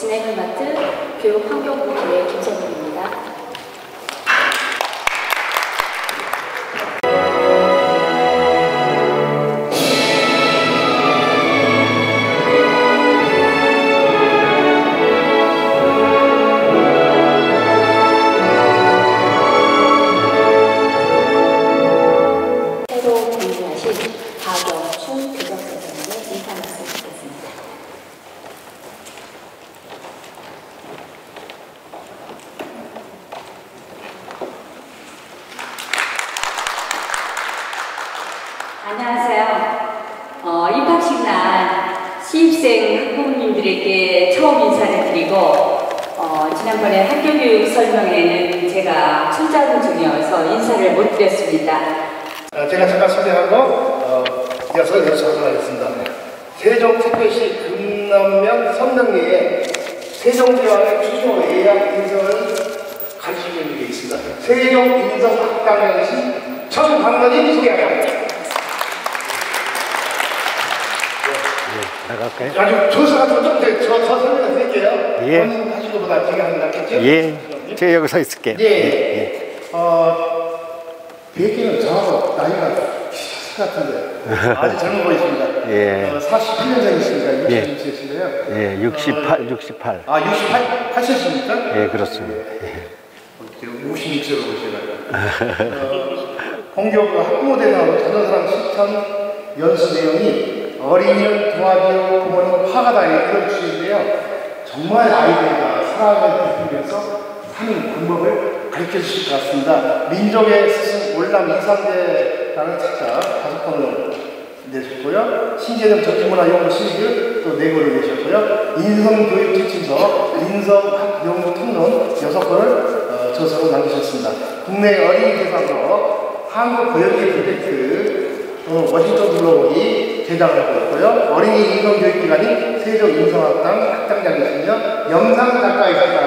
진행을 맡은 교육환경부의 김선웅입니다. 새로 공부하신 박영춘 교정선생님의 인사 말씀 드리겠습니다. 안녕하세요. 입학식 날 신입생 학부모님들에게 처음 인사를 드리고 지난번에 학교교육 설명회는 제가 출장 중이어서 인사를 못 드렸습니다. 제가 잠깐 소개하고 이어서 연수하도록 하겠습니다. 세종특별시 금남면 선릉리에 세종대왕의 추조 예약 인성을 가르치고 있는 게 있습니다. 세종인성학당장이신 정강건님 소개합니다. 나갈까요? 아주 조사가 저 설명드릴게요. 예. 본인 하신 것보다 제가 하는 게 낫겠죠? 예. 제가 여기 서 있을게요. 예. 뵙기는 저하고 나이가 같은데 아주 젊어 보이십니다. 예. 48년생이십니다. 예. 60세신데요. 예, 68. 68세십니까? 예, 그렇습니다. 예. 56세로 보시나요? 공교부 학부모대회하고 전도사랑 실천 연수 내용이 어린이를 도와주려 부모는 화가다 이런 주제인데요. 정말 아이들과 사랑을 베풀면서 사는 방법을 가르쳐 주실 것 같습니다. 민족의 스승 월남 이상대라는 책자 5권을 내셨고요. 신재생 전기문화연구 시리즈 또 4권을 내셨고요. 인성교육 지침서, 인성학연구통론 6권을 저서로 남기셨습니다. 국내 어린이 대상으로 한국고역의 프로젝트 워싱턴 글로벌이 제작을 하고 있고요. 어린이 인성교육기관인 세종인성학당 학당장이시며 영상작가이시다.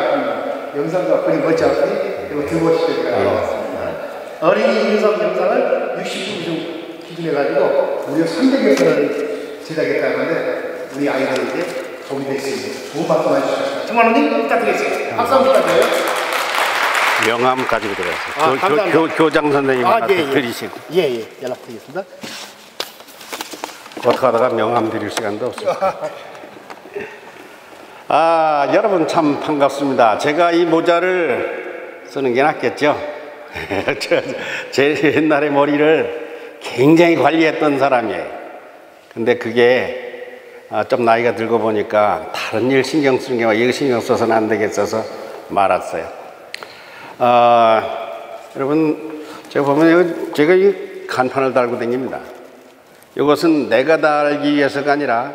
영상과 그림 멋지 않으니 그리고 드보시대가 나왔습니다. 어린이 인성 영상을 60분 기준해가지고 무려 300여 편을 제작했다는데 우리 아이들에게 도움이 될 수 있는 좋은 말씀 해주셨습니다. 정만호님 부탁드리겠습니다. 박수 한번 부탁드려요. 명함 가지고 들어가세요. 교장 선생님한테 드리시고. 예, 연락드리겠습니다. 어떻게 하다가 명함 드릴 시간도 없습니다. 여러분 참 반갑습니다. 제가 이 모자를 쓰는 게 낫겠죠? 제 옛날에 머리를 굉장히 관리했던 사람이에요. 근데 그게 좀 나이가 들고 보니까 다른 일 신경 쓰는 게 이거 신경 써서는 안 되겠어서 말았어요. 여러분 제가 보면 제가 이 간판을 달고 다닙니다. 이것은 내가 달기 위해서가 아니라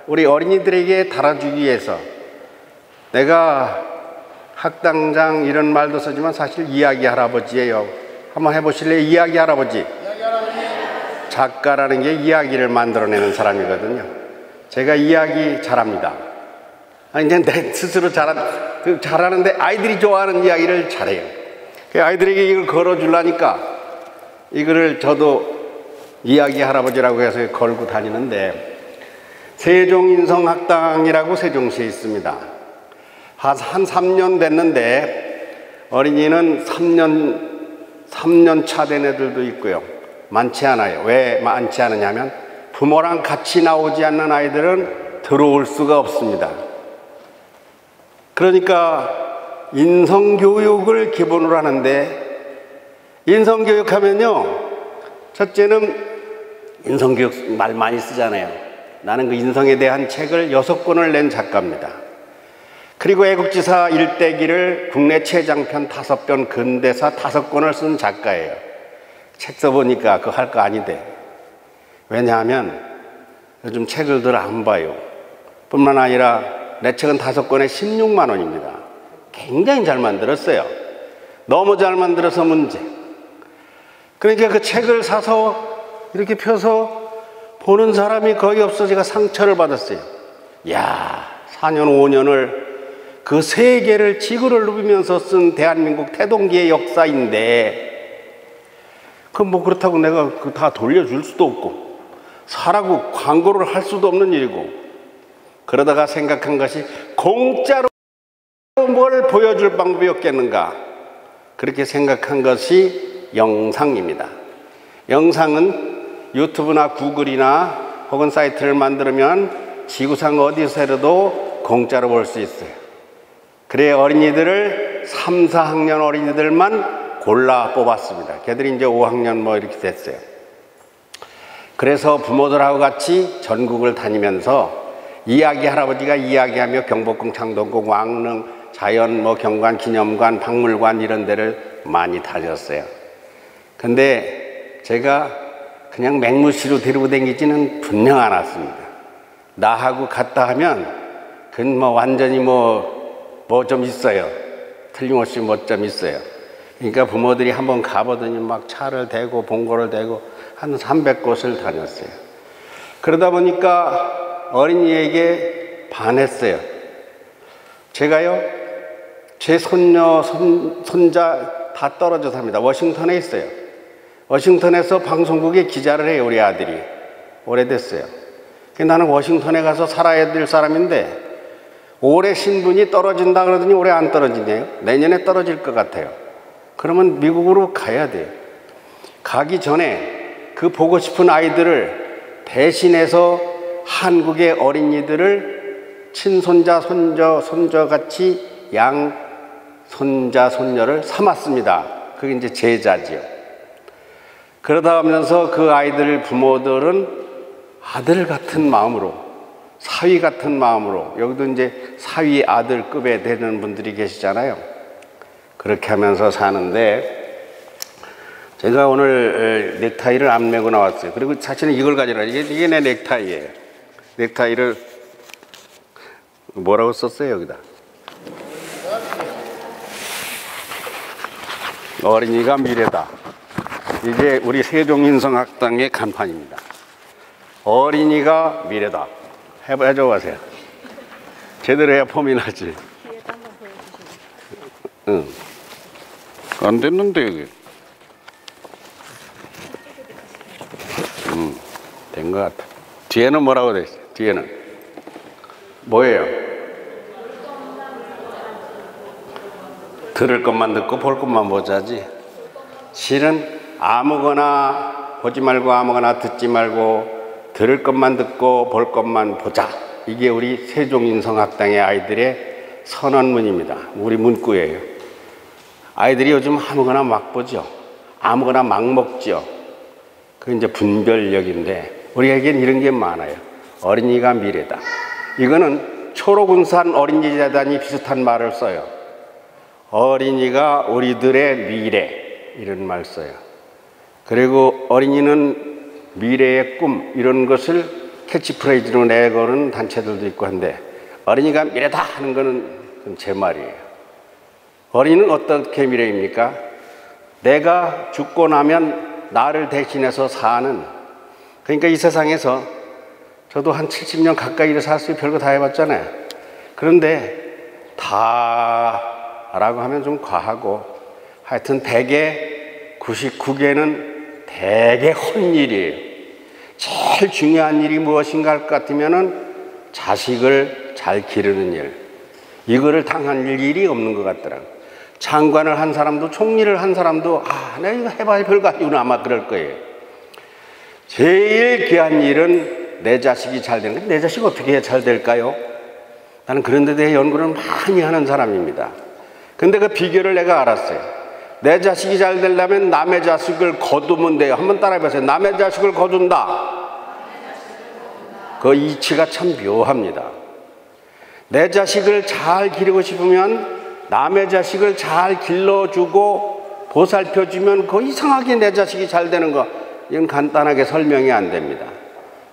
우리 어린이들에게 달아주기 위해서. 내가 학당장 이런 말도 쓰지만 사실 이야기 할아버지예요. 한번 해보실래요? 이야기 할아버지. 작가라는 게 이야기를 만들어내는 사람이거든요. 제가 이야기 잘합니다. 이제 내 스스로 잘하는데 아이들이 좋아하는 이야기를 잘해요. 아이들에게 이걸 걸어주려니까 이거를 저도 이야기 할아버지라고 해서 걸고 다니는데 세종인성학당이라고 세종시에 있습니다. 한 3년 됐는데 어린이는 3년 차 된 애들도 있고요. 많지 않아요. 왜 많지 않으냐면 부모랑 같이 나오지 않는 아이들은 들어올 수가 없습니다. 그러니까 인성교육을 기본으로 하는데 인성교육 하면요. 첫째는 인성교육 말 많이 쓰잖아요. 나는 그 인성에 대한 책을 6권을 낸 작가입니다. 그리고 애국지사 일대기를 국내 최장편 5편, 근대사 5권을 쓴 작가예요. 책 써보니까 그거 할 거 아닌데. 왜냐하면 요즘 책을 들 안 봐요. 뿐만 아니라 내 책은 5권에 16만 원입니다. 굉장히 잘 만들었어요. 너무 잘 만들어서 문제. 그러니까 그 책을 사서 이렇게 펴서 보는 사람이 거의 없어 제가 상처를 받았어요. 야, 4년, 5년을 그 세계를 지구를 누비면서 쓴 대한민국 태동기의 역사인데 그 뭐 그렇다고 내가 그 다 돌려줄 수도 없고 사라고 광고를 할 수도 없는 일이고 그러다가 생각한 것이 공짜로 뭘 보여줄 방법이 없겠는가? 그렇게 생각한 것이 영상입니다. 영상은 유튜브나 구글이나 혹은 사이트를 만들면 지구상 어디서라도 공짜로 볼 수 있어요. 그래 어린이들을 3, 4학년 어린이들만 골라 뽑았습니다. 걔들이 이제 5학년 뭐 이렇게 됐어요. 그래서 부모들하고 같이 전국을 다니면서 이야기 할아버지가 이야기하며 경복궁, 창동궁, 왕릉, 자연 뭐 경관, 기념관, 박물관 이런 데를 많이 다녔어요. 근데 제가 그냥 맹무시로 데리고 다니지는 분명 않았습니다. 나하고 갔다 하면 그건 뭐 완전히 뭐 좀 있어요. 틀림없이 뭐 좀 있어요. 그러니까 부모들이 한번 가보더니 막 차를 대고 봉고를 대고 한 300곳을 다녔어요. 그러다 보니까 어린이에게 반했어요. 제가요, 제 손녀, 손자 다 떨어져 삽니다. 워싱턴에 있어요. 워싱턴에서 방송국에 기자를 해요, 우리 아들이. 오래됐어요. 나는 워싱턴에 가서 살아야 될 사람인데 올해 신분이 떨어진다 그러더니 올해 안 떨어지네요. 내년에 떨어질 것 같아요. 그러면 미국으로 가야 돼요. 가기 전에 그 보고 싶은 아이들을 대신해서 한국의 어린이들을 친손자, 손저같이 양 손자, 손녀를 삼았습니다. 그게 이제 제자지요. 그러다 하면서 그 아이들 부모들은 아들 같은 마음으로, 사위 같은 마음으로, 여기도 이제 사위 아들급에 되는 분들이 계시잖아요. 그렇게 하면서 사는데 제가 오늘 넥타이를 안 메고 나왔어요. 그리고 사실은 이걸 가지라. 이게 내 넥타이예요. 넥타이를 뭐라고 썼어요, 여기다? 어린이가 미래다. 이게 우리 세종인성학당의 간판입니다. 어린이가 미래다. 해줘 보세요. 제대로 해야 폼이 나지. 응. 안 됐는데 여기. 된 것 같아. 뒤에는 뭐라고 돼 있어요? 뒤에는 뭐예요? 들을 것만 듣고 볼 것만 보자지. 실은 아무거나 보지 말고 아무거나 듣지 말고 들을 것만 듣고 볼 것만 보자. 이게 우리 세종인성학당의 아이들의 선언문입니다. 우리 문구예요. 아이들이 요즘 아무거나 막 보죠. 아무거나 막 먹죠. 그게 이제 분별력인데 우리에겐 이런 게 많아요. 어린이가 미래다. 이거는 초록운산 어린이재단이 비슷한 말을 써요. 어린이가 우리들의 미래, 이런 말 써요. 그리고 어린이는 미래의 꿈, 이런 것을 캐치프레이즈로 내거는 단체들도 있고 한데 어린이가 미래다 하는 거는 제 말이에요. 어린이는 어떻게 미래입니까? 내가 죽고 나면 나를 대신해서 사는, 그러니까 이 세상에서 저도 한 70년 가까이 살았어요. 별거 다 해봤잖아요. 그런데 다라고 하면 좀 과하고 하여튼 대개 99개는 되게 헛일이에요. 제일 중요한 일이 무엇인가 할 것 같으면은 자식을 잘 기르는 일. 이거를 당할 일이 없는 것 같더라고요. 장관을 한 사람도 총리를 한 사람도 내가 이거 해봐야 별거 아니구나 아마 그럴 거예요. 제일 귀한 일은 내 자식이 잘 되는 거예요. 내 자식 어떻게 해야 잘 될까요? 나는 그런 데 대해 연구를 많이 하는 사람입니다. 근데 그 비결을 내가 알았어요. 내 자식이 잘 되려면 남의 자식을 거두면 돼요. 한번 따라해보세요. 남의 자식을 거둔다. 그 이치가 참 묘합니다. 내 자식을 잘 기르고 싶으면 남의 자식을 잘 길러주고 보살펴주면 그 이상하게 내 자식이 잘 되는 거, 이건 간단하게 설명이 안 됩니다.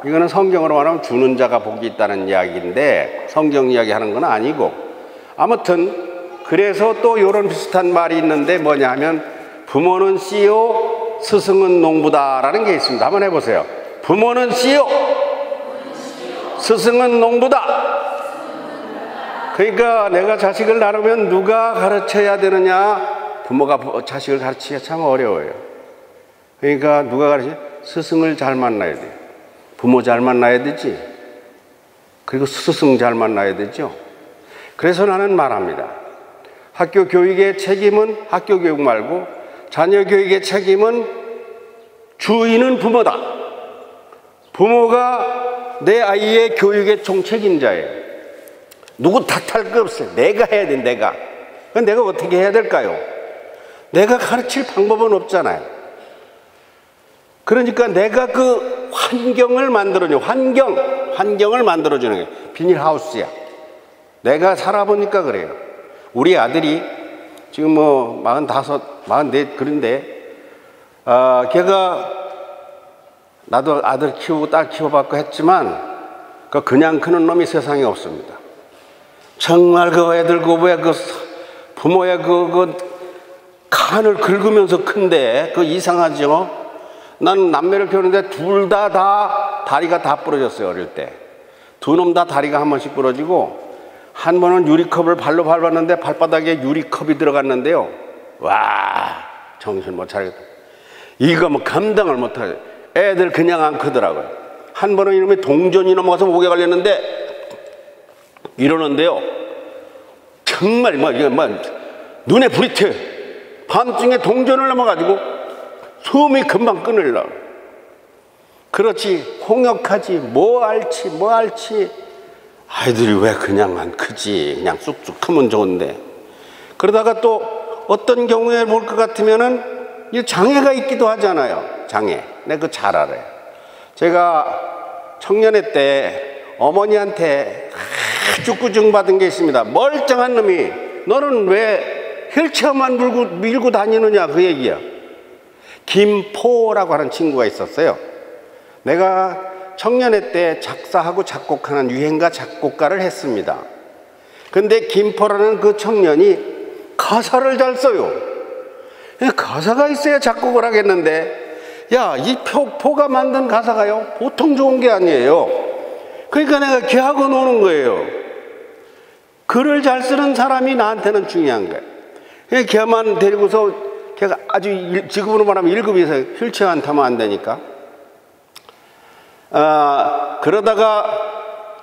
이거는 성경으로 말하면 주는 자가 복이 있다는 이야기인데 성경 이야기하는 건 아니고, 아무튼 그래서 또 이런 비슷한 말이 있는데 뭐냐 하면 부모는 씨요 스승은 농부다라는 게 있습니다. 한번 해보세요. 부모는 씨요 스승은 농부다. 그러니까 내가 자식을 낳으면 누가 가르쳐야 되느냐? 부모가 자식을 가르치기가 참 어려워요. 그러니까 누가 가르쳐요? 스승을 잘 만나야 돼요. 부모 잘 만나야 되지. 그리고 스승 잘 만나야 되죠. 그래서 나는 말합니다. 학교 교육의 책임은 학교 교육 말고 자녀 교육의 책임은 주인은 부모다. 부모가 내 아이의 교육의 총책임자예요. 누구 탓할 거 없어요. 내가 해야 돼, 내가. 그럼 내가 어떻게 해야 될까요? 내가 가르칠 방법은 없잖아요. 그러니까 내가 그 환경을 만들어줘. 환경을 만들어주는 거예요. 비닐하우스야. 내가 살아보니까 그래요. 우리 아들이 지금 뭐 45, 44 그런데 걔가 나도 아들 키우고 딸 키워봤고 했지만 그냥 크는 놈이 세상에 없습니다. 정말 그 애들 왜 그 부모의 그 칸을 긁으면서 큰데 그 이상하죠? 난 남매를 키우는데 둘 다 다리가 다 부러졌어요. 어릴 때 두 놈 다 다리가 한 번씩 부러지고 한 번은 유리컵을 발로 밟았는데 발바닥에 유리컵이 들어갔는데요. 와, 정신 못 차리겠다. 이거 뭐 감당을 못하죠. 애들 그냥 안 크더라고요. 한 번은 이놈이 동전이 넘어가서 목에 걸렸는데 이러는데요. 정말 눈에 불이 튀어요. 밤중에 동전을 넘어가지고 숨이 금방 끊으려고. 그렇지, 홍역하지, 뭐 알지. 아이들이 왜 그냥 안 크지? 그냥 쑥쑥 크면 좋은데. 그러다가 또 어떤 경우에 볼 것 같으면은 장애가 있기도 하잖아요. 장애. 내가 그거 잘 알아요. 제가 청년회 때 어머니한테 아주 꾸중받은 게 있습니다. 멀쩡한 놈이 너는 왜 휠체어만 밀고 다니느냐 그 얘기야. 김포라고 하는 친구가 있었어요. 내가 청년회 때 작사하고 작곡하는 유행가 작곡가를 했습니다. 근데 김포라는 그 청년이 가사를 잘 써요. 가사가 있어야 작곡을 하겠는데, 야, 이 포가 만든 가사가요 보통 좋은 게 아니에요. 그러니까 내가 걔하고 노는 거예요. 글을 잘 쓰는 사람이 나한테는 중요한 거예요. 걔만 데리고서 걔가 아주 지금으로 말하면 1급에서 휠체어 안 타면 안 되니까. 그러다가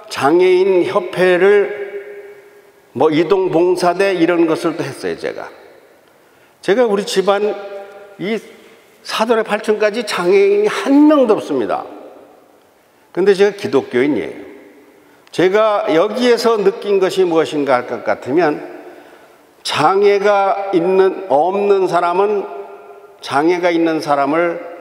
장애인 협회를 뭐 이동봉사대 이런 것을 또 했어요. 제가 우리 집안 이 사돈의 8층까지 장애인이 한 명도 없습니다. 근데 제가 기독교인이에요. 제가 여기에서 느낀 것이 무엇인가 할 것 같으면 장애가 없는 사람은 장애가 있는 사람을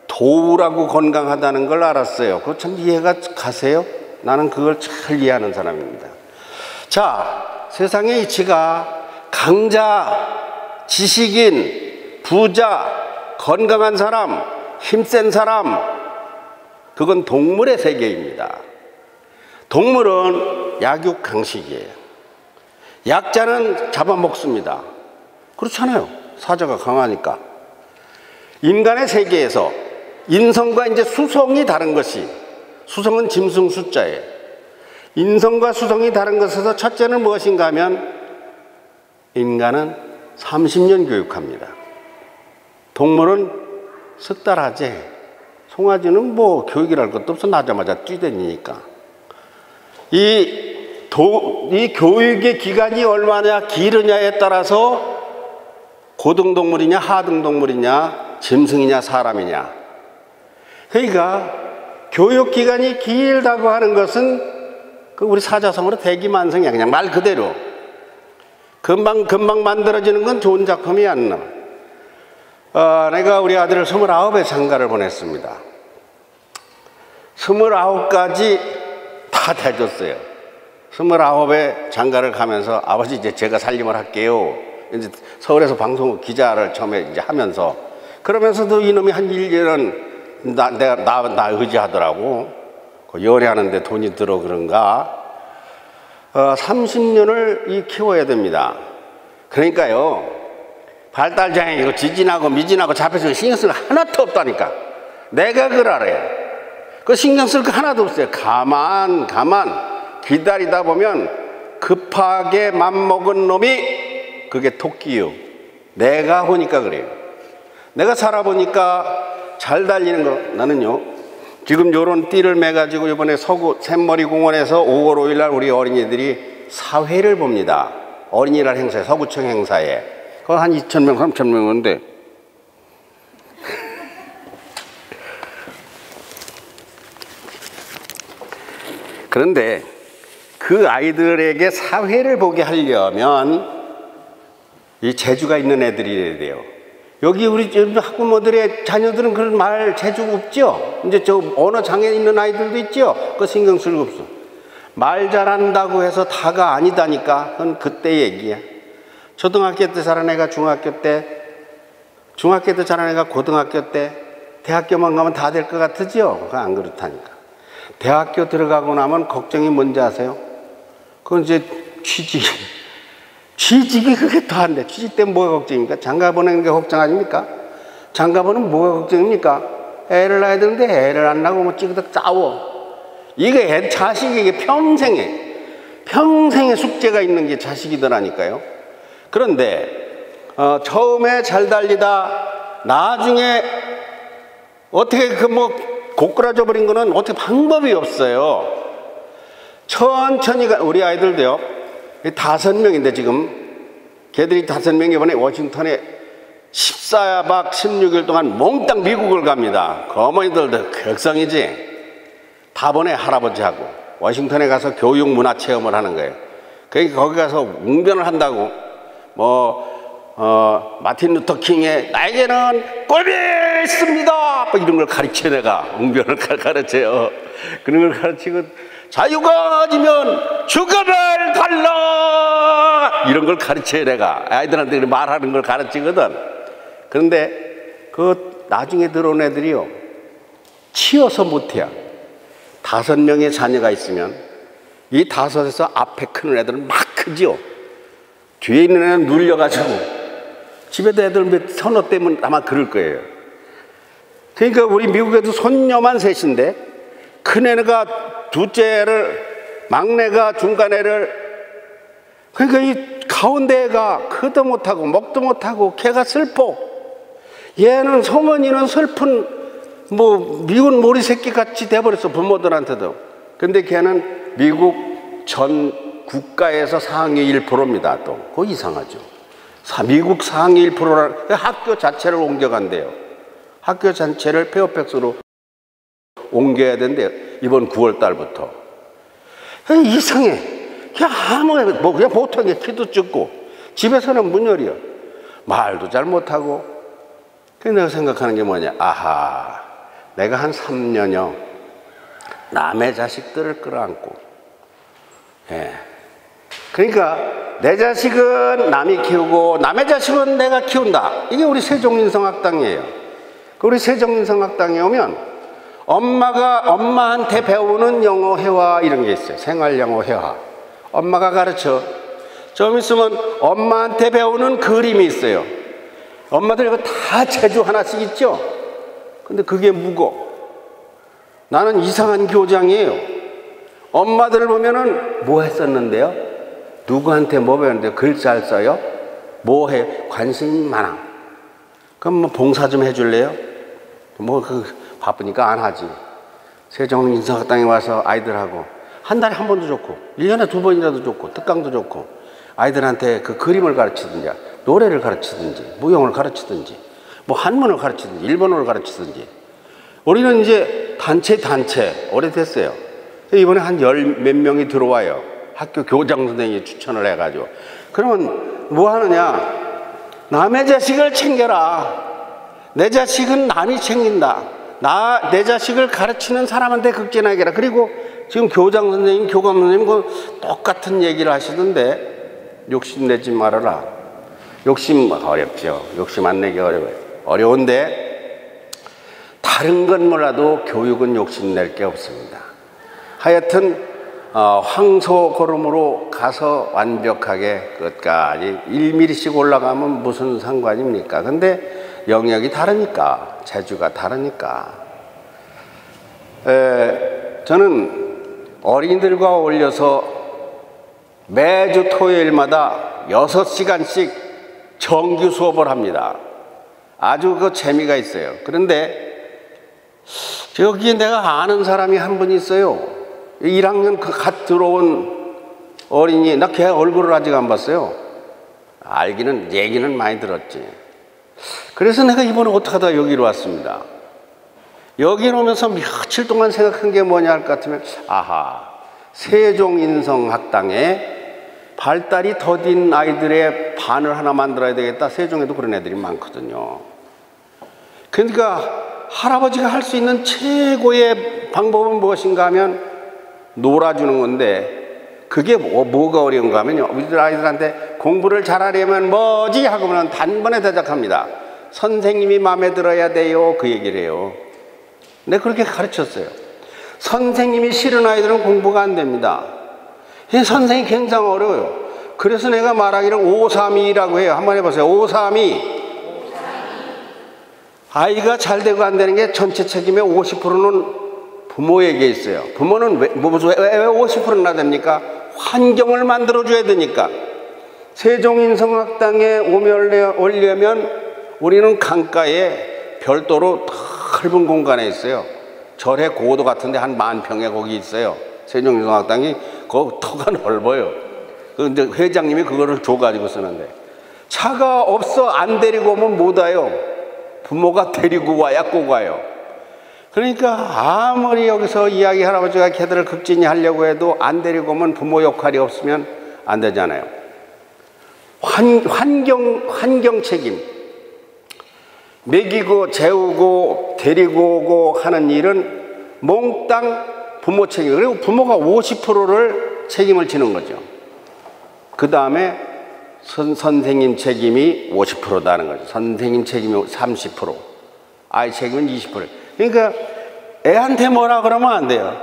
도우라고 건강하다는 걸 알았어요. 그거 참 이해가 가세요? 나는 그걸 잘 이해하는 사람입니다. 자, 세상의 이치가 강자, 지식인, 부자, 건강한 사람, 힘센 사람, 그건 동물의 세계입니다. 동물은 약육강식이에요. 약자는 잡아먹습니다. 그렇잖아요. 사자가 강하니까. 인간의 세계에서 인성과 이제 수성이 다른 것이, 수성은 짐승 숫자예요. 인성과 수성이 다른 것에서 첫째는 무엇인가 하면 인간은 30년 교육합니다. 동물은 석 달 하지. 송아지는 뭐 교육이랄 것도 없어. 나자마자 뛰다니니까. 이 교육의 기간이 얼마나 기르냐에 따라서 고등동물이냐 하등동물이냐 짐승이냐 사람이냐. 그러니까 교육기간이 길다고 하는 것은 그 우리 사자성어로 대기만성이야. 그냥 말 그대로 금방 만들어지는 건 좋은 작품이 안 나와. 내가 우리 아들을 29에 장가를 보냈습니다. 29까지 다 대줬어요. 29에 장가를 가면서 아버지 이제 제가 살림을 할게요. 이제 서울에서 방송 기자를 처음에 이제 하면서, 그러면서도 이놈이 한 1년은 나 의지하더라고. 연애하는데 돈이 들어 그런가. 30년을 키워야 됩니다. 그러니까요, 발달장애 이거 지진하고 미진하고 잡혀서 신경 쓸 거 하나도 없다니까. 내가 그걸 알아요. 그 신경 쓸 거 하나도 없어요. 가만 기다리다 보면 급하게 맘먹은 놈이 그게 토끼요. 내가 보니까 그래요. 내가 살아보니까 잘 달리는 거, 나는요 지금 요런 띠를 매가지고 이번에 서구 샘머리 공원에서 5월 5일 날 우리 어린이들이 사회를 봅니다. 어린이날 행사에, 서구청 행사에. 그거 한 2,000명, 3,000명인데. 그런데 그 아이들에게 사회를 보게 하려면 이 재주가 있는 애들이어야 돼요. 여기 우리 학부모들의 자녀들은 그런 말 재주가 없죠? 이제 저 언어 장애 있는 아이들도 있죠? 그거 신경 쓸 거 없어. 말 잘한다고 해서 다가 아니다니까. 그건 그때 얘기야. 초등학교 때 잘한 애가 중학교 때, 중학교 때 잘한 애가 고등학교 때, 대학교만 가면 다 될 것 같으죠? 그건 안 그렇다니까. 대학교 들어가고 나면 걱정이 뭔지 아세요? 그건 이제 취직. 취직이 그게 더 안 돼. 취직 때문에 뭐가 걱정입니까? 장가 보내는 게 걱정 아닙니까? 장가 보내면 뭐가 걱정입니까? 애를 낳아야 되는데 애를 안 낳고 뭐 찌그덕 싸워. 이게 자식에게 평생의 숙제가 있는 게 자식이더라니까요. 그런데 처음에 잘 달리다 나중에 어떻게 그 뭐 고꾸라져 버린 거는 어떻게 방법이 없어요. 천천히 우리 아이들도요. 5명인데 지금 걔들이 5명이 이번에 워싱턴에 14박 16일 동안 몽땅 미국을 갑니다. 그 어머니들도 극성이지. 다 보내 할아버지하고 워싱턴에 가서 교육 문화 체험을 하는 거예요. 그러니까 거기 가서 웅변을 한다고 마틴 루터 킹의 나에게는 꿈이 있습니다 뭐 이런 걸 가르쳐. 내가 웅변을 가르쳐요. 그런 걸 가르치고 자유가 가지면 죽음을 달라 이런 걸 가르쳐요. 내가 아이들한테 말하는 걸 가르치거든. 그런데 그 나중에 들어온 애들이요 치여서 못해요. 5명의 자녀가 있으면 이 5에서 앞에 크는 애들은 막 크죠. 뒤에 있는 애는 눌려가지고 집에도 애들 서너 때문에 아마 그럴 거예요. 그러니까 우리 미국에도 손녀만 셋인데 큰애가 둘째를, 막내가 중간애를, 그러니까 이 가운데 애가 크도 못하고 먹도 못하고 걔가 슬퍼. 얘는 성원이는 슬픈 뭐 미운 모리 새끼 같이 돼버렸어 부모들한테도. 근데 걔는 미국 전 국가에서 상위 1%입니다. 또 그거 이상하죠. 미국 상위 1%라는 학교 자체를 옮겨간대요. 학교 자체를 페어팩스로 옮겨야 된대요. 이번 9월 달부터. 이상해. 그냥 뭐 그냥 보통의 키도 작고 집에서는 문열이요. 말도 잘 못하고. 그래서 내가 생각하는 게 뭐냐. 아하, 내가 한 3년여 남의 자식들을 끌어안고, 예. 그러니까 내 자식은 남이 키우고 남의 자식은 내가 키운다. 이게 우리 세종민성학당이에요. 우리 세종민성학당에 오면 엄마가 엄마한테 배우는 영어 회화 이런 게 있어요. 생활영어 회화. 엄마가 가르쳐. 좀 있으면 엄마한테 배우는 그림이 있어요. 엄마들 이거 다 재주 하나씩 있죠? 근데 그게 무거. 나는 이상한 교장이에요. 엄마들을 보면은 뭐 했었는데요? 누구한테 뭐 배웠는데요? 글 잘 써요? 뭐 해? 관심이 많아. 그럼 뭐 봉사 좀 해줄래요? 뭐 바쁘니까 안 하지. 세종민성학당에 와서 아이들하고 한 달에 한 번도 좋고 1년에 2번이라도 좋고 특강도 좋고 아이들한테 그 그림을 가르치든지 노래를 가르치든지 무용을 가르치든지 뭐 한문을 가르치든지 일본어를 가르치든지. 우리는 이제 단체 오래됐어요. 이번에 한 10몇 명이 들어와요. 학교 교장 선생님이 추천을 해가지고. 그러면 뭐 하느냐. 남의 자식을 챙겨라. 내 자식은 남이 챙긴다. 내 자식을 가르치는 사람한테 극진하게 해라. 그리고 지금 교장 선생님, 교감 선생님 똑같은 얘기를 하시던데 욕심내지 말아라. 욕심 어렵죠. 욕심 안 내기 어려워요. 어려운데 다른 건 몰라도 교육은 욕심낼 게 없습니다. 하여튼 황소걸음으로 가서 완벽하게 끝까지 1mm씩 올라가면 무슨 상관입니까? 근데 영역이 다르니까, 재주가 다르니까. 저는 어린이들과 어울려서 매주 토요일마다 6시간씩 정규 수업을 합니다. 아주 그 재미가 있어요. 그런데 여기 내가 아는 사람이 한 분 있어요. 1학년 갓 들어온 어린이, 나 걔 얼굴을 아직 안 봤어요. 알기는, 얘기는 많이 들었지. 그래서 내가 이번에 어떻게 하다가 여기로 왔습니다. 여기 오면서 며칠 동안 생각한 게 뭐냐 할 것 같으면, 아하, 세종인성학당에 발달이 더딘 아이들의 반을 하나 만들어야 되겠다. 세종에도 그런 애들이 많거든요. 그러니까 할아버지가 할 수 있는 최고의 방법은 무엇인가 하면 놀아주는 건데, 그게 뭐가 어려운가 하면요, 우리들 아이들한테 공부를 잘하려면 뭐지? 하고는 단번에 대답합니다. 선생님이 마음에 들어야 돼요. 그 얘기를 해요. 내가 그렇게 가르쳤어요. 선생님이 싫은 아이들은 공부가 안 됩니다. 선생님이 굉장히 어려워요. 그래서 내가 말하기를 532라고 해요. 한번 해보세요. 532. 아이가 잘 되고 안 되는 게 전체 책임의 50%는 부모에게 있어요. 부모는 왜 50%나 됩니까? 환경을 만들어줘야 되니까. 세종인성학당에 오려면 우리는 강가에 별도로 넓은 공간에 있어요. 절의 고도 같은데 한 10,000평에 거기 있어요. 세종인성학당이 거기 터가 넓어요. 근데 회장님이 그거를 줘가지고 쓰는데, 차가 없어 안 데리고 오면 못 와요. 부모가 데리고 와야 꼭 와요. 그러니까 아무리 여기서 이야기 할아버지가 걔들을 극진히 하려고 해도 안 데리고 오면 부모 역할이 없으면 안 되잖아요. 환경 책임. 먹이고 재우고 데리고 오고 하는 일은 몽땅 부모 책임. 그리고 부모가 50%를 책임을 지는 거죠. 그 다음에 선생님 책임이 50%다는 거죠. 선생님 책임이 30%, 아이 책임은 20%. 그러니까 애한테 뭐라 그러면 안 돼요.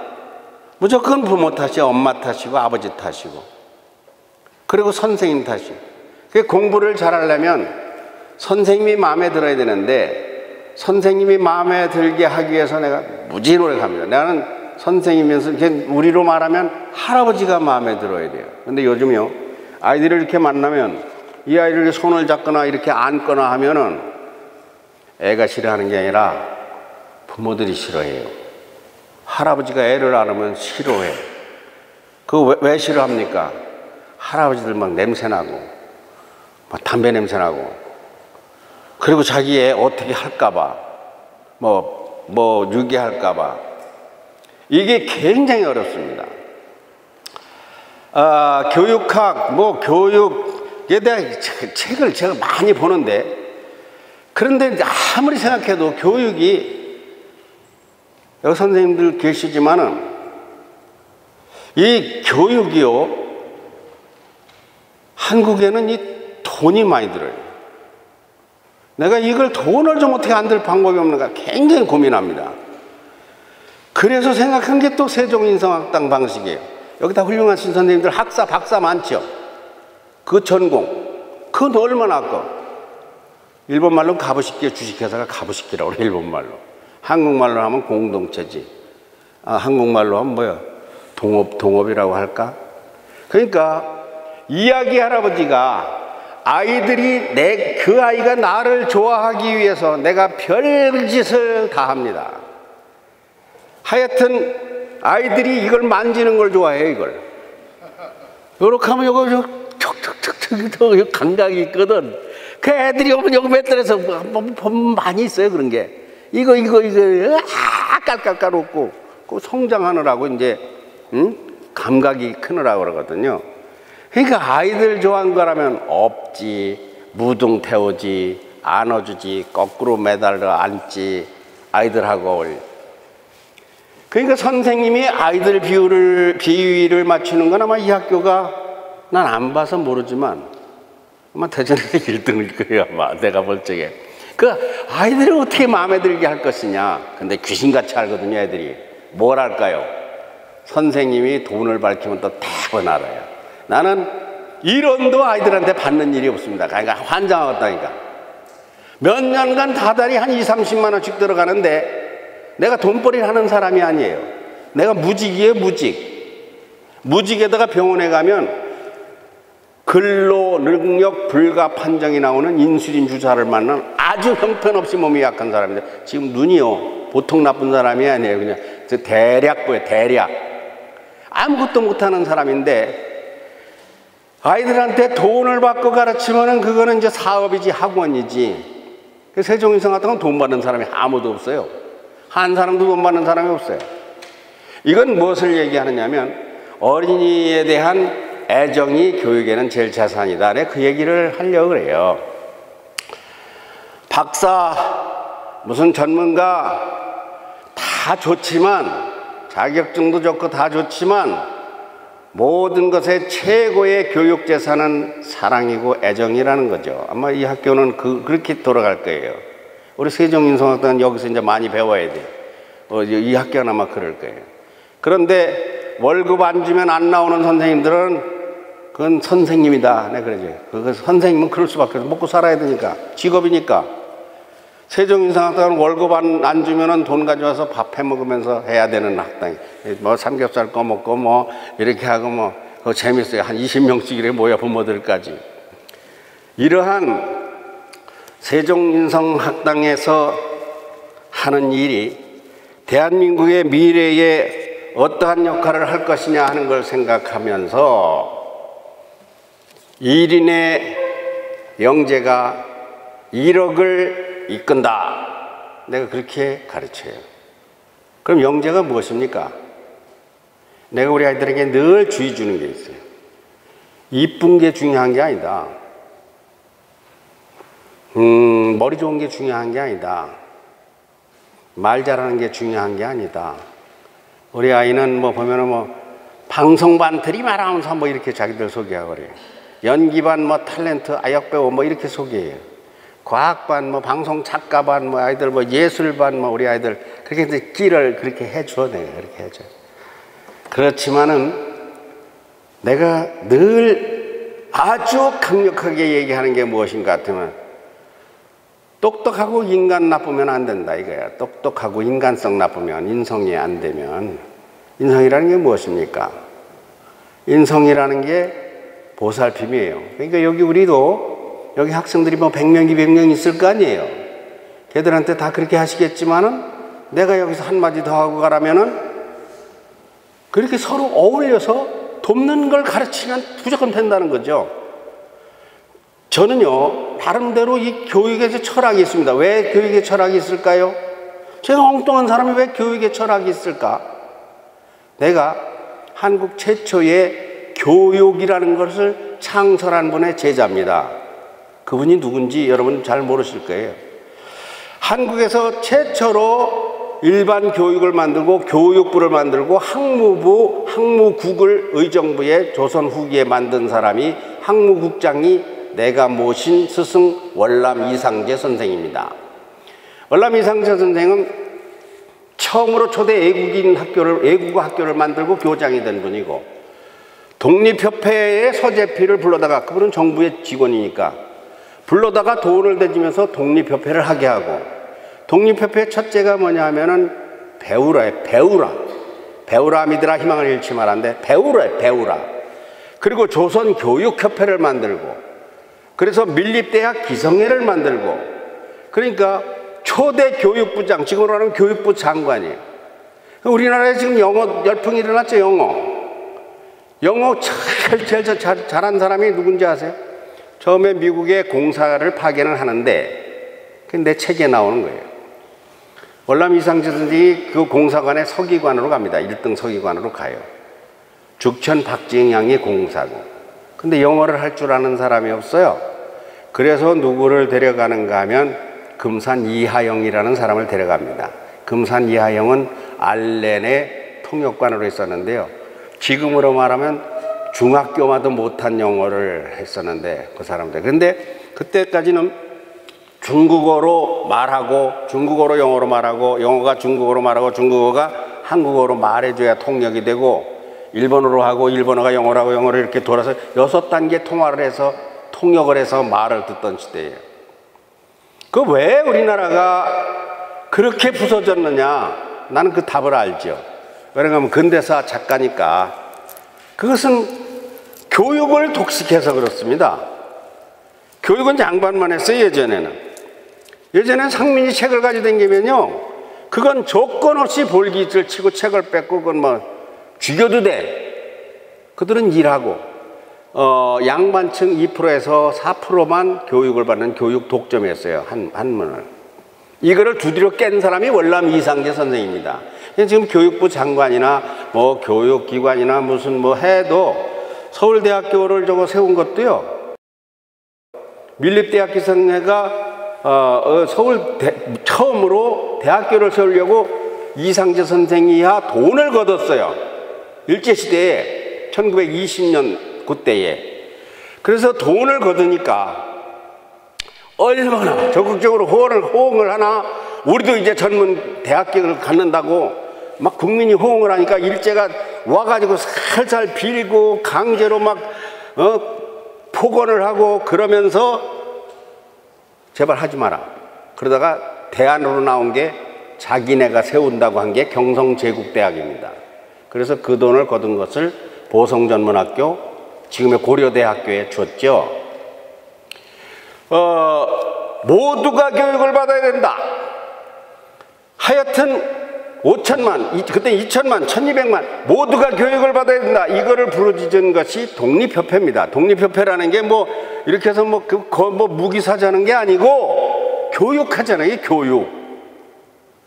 무조건 부모 탓이야. 엄마 탓이고 아버지 탓이고, 그리고 선생님 탓이고. 공부를 잘하려면 선생님이 마음에 들어야 되는데, 선생님이 마음에 들게 하기 위해서 내가 무지 노력합니다. 나는 선생님이면서 우리로 말하면 할아버지가 마음에 들어야 돼요. 근데 요즘요, 아이들을 이렇게 만나면 이 아이를 손을 잡거나 이렇게 안거나 하면은 애가 싫어하는 게 아니라 부모들이 싫어해요. 할아버지가 애를 안으면 싫어해. 그거 왜 싫어합니까? 할아버지들 막 냄새나고, 막 담배 냄새나고, 그리고 자기 애 어떻게 할까봐, 뭐 유괴할까봐. 이게 굉장히 어렵습니다. 교육학, 교육에 대한 책을 제가 많이 보는데, 그런데 아무리 생각해도 교육이, 여기 선생님들 계시지만은, 이 교육이요, 한국에는 이 돈이 많이 들어요. 내가 이걸 돈을 좀 어떻게 안 들 방법이 없는가 굉장히 고민합니다. 그래서 생각한 게 또 세종인성학당 방식이에요. 여기다 훌륭하신 선생님들, 학사, 박사 많죠. 그 전공, 그건 얼마나 아까워. 일본말로 가부식기, 주식회사가 가부식기라고 그래, 일본말로. 한국말로 하면 공동체지. 한국말로 하면 뭐야? 동업이라고 할까? 그러니까 이야기 할아버지가 아이들이 그 아이가 나를 좋아하기 위해서 내가 별짓을 다 합니다. 하여튼 아이들이 이걸 만지는 걸 좋아해요, 이걸. 요렇게 하면 요거 툭툭툭툭 감각이 있거든. 그 애들이 오면 여기 맷들에서 보면 많이 있어요, 그런 게. 이거 깔깔깔 웃고, 그 성장하느라고 이제, 감각이 크느라고 그러거든요. 그러니까 아이들 좋아하는 거라면 업지, 무등 태우지, 안아주지, 거꾸로 매달려 앉지, 아이들하고. 그러니까 선생님이 아이들 비위를 맞추는 건 아마 이 학교가, 난 안 봐서 모르지만 아마 대전에 1등일 거예요, 아마 내가 볼 적에. 그 아이들을 어떻게 마음에 들게 할 것이냐. 근데 귀신같이 알거든요, 애들이. 뭘 할까요? 선생님이 돈을 밝히면 또 대번 알아요. 나는 1원도 아이들한테 받는 일이 없습니다. 그러니까 환장하겠다니까. 몇 년간 다달이 한 20-30만 원씩 들어가는데, 내가 돈벌이를 하는 사람이 아니에요. 내가 무직이에요, 무직에다가 병원에 가면 근로 능력 불가 판정이 나오는 인슐린 주사를 맞는 아주 형편없이 몸이 약한 사람인데, 지금 눈이요, 보통 나쁜 사람이 아니에요. 그냥 대략 보여요, 대략. 아무것도 못하는 사람인데, 아이들한테 돈을 받고 가르치면은 그거는 이제 사업이지 학원이지. 세종인성 같은 건 돈 받는 사람이 아무도 없어요. 한 사람도 돈 받는 사람이 없어요. 이건 무엇을 얘기하느냐면 어린이에 대한 애정이 교육에는 제일 자산이다. 내가 그 얘기를 하려고 그래요. 박사, 무슨 전문가 다 좋지만, 자격증도 좋고 다 좋지만 모든 것의 최고의 교육 재산은 사랑이고 애정이라는 거죠. 아마 이 학교는 그렇게 돌아갈 거예요. 우리 세종인성학당은 여기서 이제 많이 배워야 돼요. 이 학교는 아마 그럴 거예요. 그런데 월급 안 주면 안 나오는 선생님들은 그건 선생님이다. 네, 그러죠. 그 선생님은 그럴 수밖에 없어. 먹고 살아야 되니까. 직업이니까. 세종인성학당은 월급 안 주면은 돈 가져와서 밥 해 먹으면서 해야 되는 학당이. 뭐 삼겹살 꺼먹고 뭐 이렇게 하고 뭐 그거 재밌어요. 한 20명씩 이렇게 모여 부모들까지. 이러한 세종인성학당에서 하는 일이 대한민국의 미래에 어떠한 역할을 할 것이냐 하는 걸 생각하면서 1인의 영재가 1억을 이끈다. 내가 그렇게 가르쳐요. 그럼 영재가 무엇입니까? 내가 우리 아이들에게 늘 주의 주는 게 있어요. 이쁜 게 중요한 게 아니다. 머리 좋은 게 중요한 게 아니다. 말 잘하는 게 중요한 게 아니다. 우리 아이는 뭐 보면은 뭐 방송반 들이말하면서 뭐 이렇게 자기들 소개하고 그래요. 연기반 뭐 탤런트 아역배우 뭐 이렇게 소개해요. 과학반 뭐 방송 작가반 뭐 아이들 뭐 예술반 뭐 우리 아이들 그렇게 이제 끼를 그렇게 해줘. 내가 그렇게 해줘. 그렇지만은 내가 늘 아주 강력하게 얘기하는 게 무엇인가 같으면 똑똑하고 인간 나쁘면 안 된다 이거야. 똑똑하고 인간성 나쁘면, 인성이 안 되면. 인성이라는 게 무엇입니까? 인성이라는 게 보살핌이에요. 그러니까 여기 우리도 여기 학생들이 뭐 100명, 200명 있을 거 아니에요. 걔들한테 다 그렇게 하시겠지만은 내가 여기서 한마디 더 하고 가라면은 그렇게 서로 어울려서 돕는 걸 가르치면 무조건 된다는 거죠. 저는요, 나름대로 이 교육에서 철학이 있습니다. 왜 교육에 철학이 있을까요? 제가 엉뚱한 사람이 왜 교육에 철학이 있을까? 내가 한국 최초의 교육이라는 것을 창설한 분의 제자입니다. 그분이 누군지 여러분 잘 모르실 거예요. 한국에서 최초로 일반 교육을 만들고 교육부를 만들고 항무부, 항무국을 의정부의 조선 후기에 만든 사람이 항무국장이 내가 모신 스승 월남 이상재 선생입니다. 월남 이상재 선생은 처음으로 초대 애국어 학교를 만들고 교장이 된 분이고 독립협회의 서재필을 불러다가 그분은 정부의 직원이니까 불러다가 돈을 대주면서 독립협회를 하게 하고 독립협회 첫째가 뭐냐 하면은 배우라예요. 배우라 믿으라 희망을 잃지 말란데 배우라. 그리고 조선교육협회를 만들고 그래서 밀립대학 기성회를 만들고 그러니까 초대 교육부장, 지금으로 하는 교육부 장관이에요. 우리나라에 지금 영어 열풍이 일어났죠. 영어 제일 잘한 사람이 누군지 아세요? 처음에 미국에 공사를 파견을 하는데 내 책에 나오는 거예요. 월남 이상재 선생이 그 공사관의 서기관으로 갑니다. 1등 서기관으로 가요. 죽천 박지영 양이 공사고. 근데 영어를 할 줄 아는 사람이 없어요. 그래서 누구를 데려가는가 하면 금산 이하영이라는 사람을 데려갑니다. 금산 이하영은 알렌의 통역관으로 있었는데요. 지금으로 말하면 중학교마도 못한 영어를 했었는데 그 사람들. 그런데 그때까지는 중국어로 말하고 중국어로 영어로 말하고 영어가 중국어로 말하고 중국어가 한국어로 말해줘야 통역이 되고 일본어로 하고 일본어가 영어로 하고 영어로 이렇게 돌아서 6단계 통화를 해서 통역을 해서 말을 듣던 시대예요. 그 왜 우리나라가 그렇게 부서졌느냐? 나는 그 답을 알죠. 왜냐하면 근대사 작가니까. 그것은 교육을 독식해서 그렇습니다. 교육은 양반만 했어요. 예전에는 상민이 책을 가지고 다니면요 그건 조건 없이 볼기를 치고 책을 뺏고 그건 뭐 죽여도 돼. 그들은 일하고 양반층 2%에서 4%만 교육을 받는 교육 독점이었어요. 한문을. 이거를 두드려 깬 사람이 월남 이상재 선생입니다. 지금 교육부 장관이나 뭐 교육기관이나 무슨 뭐 해도 서울대학교를 저거 세운 것도요. 밀립대학교선회가 처음으로 대학교를 세우려고 이상재 선생이야 돈을 걷었어요. 일제시대에 1920년 그때에. 그래서 돈을 걷으니까 얼마나 적극적으로 호응을 하나. 우리도 이제 젊은 대학교를 갖는다고 막 국민이 호응을 하니까 일제가 와가지고 살살 빌고 강제로 막 폭언을 하고 그러면서 제발 하지 마라. 그러다가 대안으로 나온 게 자기네가 세운다고 한 게 경성제국대학입니다. 그래서 그 돈을 거둔 것을 보성전문학교, 지금의 고려대학교에 줬죠. 모두가 교육을 받아야 된다. 하여튼 5천만, 그때 2천만, 1200만 모두가 교육을 받아야 된다. 이거를 부르짖은 것이 독립협회입니다. 독립협회라는 게 뭐 이렇게 해서 뭐 무기사자는 게 아니고 교육하잖아요. 교육.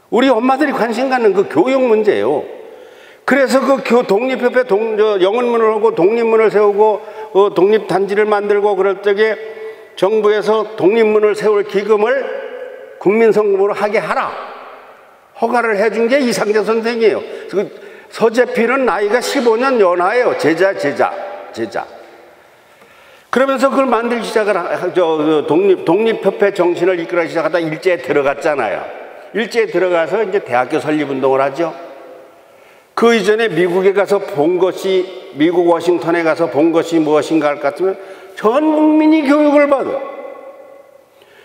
우리 엄마들이 관심 갖는 그 교육 문제예요. 그래서 그 독립협회 영은문을 하고 독립문을 세우고 독립단지를 만들고 그럴 적에 정부에서 독립문을 세울 기금을 국민성금으로 하게 하라. 허가를 해준 게 이상재 선생이에요. 서재필은 나이가 15년 연하예요. 제자. 그러면서 그걸 만들기 시작을 독립협회 정신을 이끌어 시작하다 일제에 들어갔잖아요. 일제에 들어가서 이제 대학교 설립운동을 하죠. 그 이전에 미국에 가서 본 것이, 미국 워싱턴에 가서 본 것이 무엇인가 할 것 같으면 전 국민이 교육을 받아.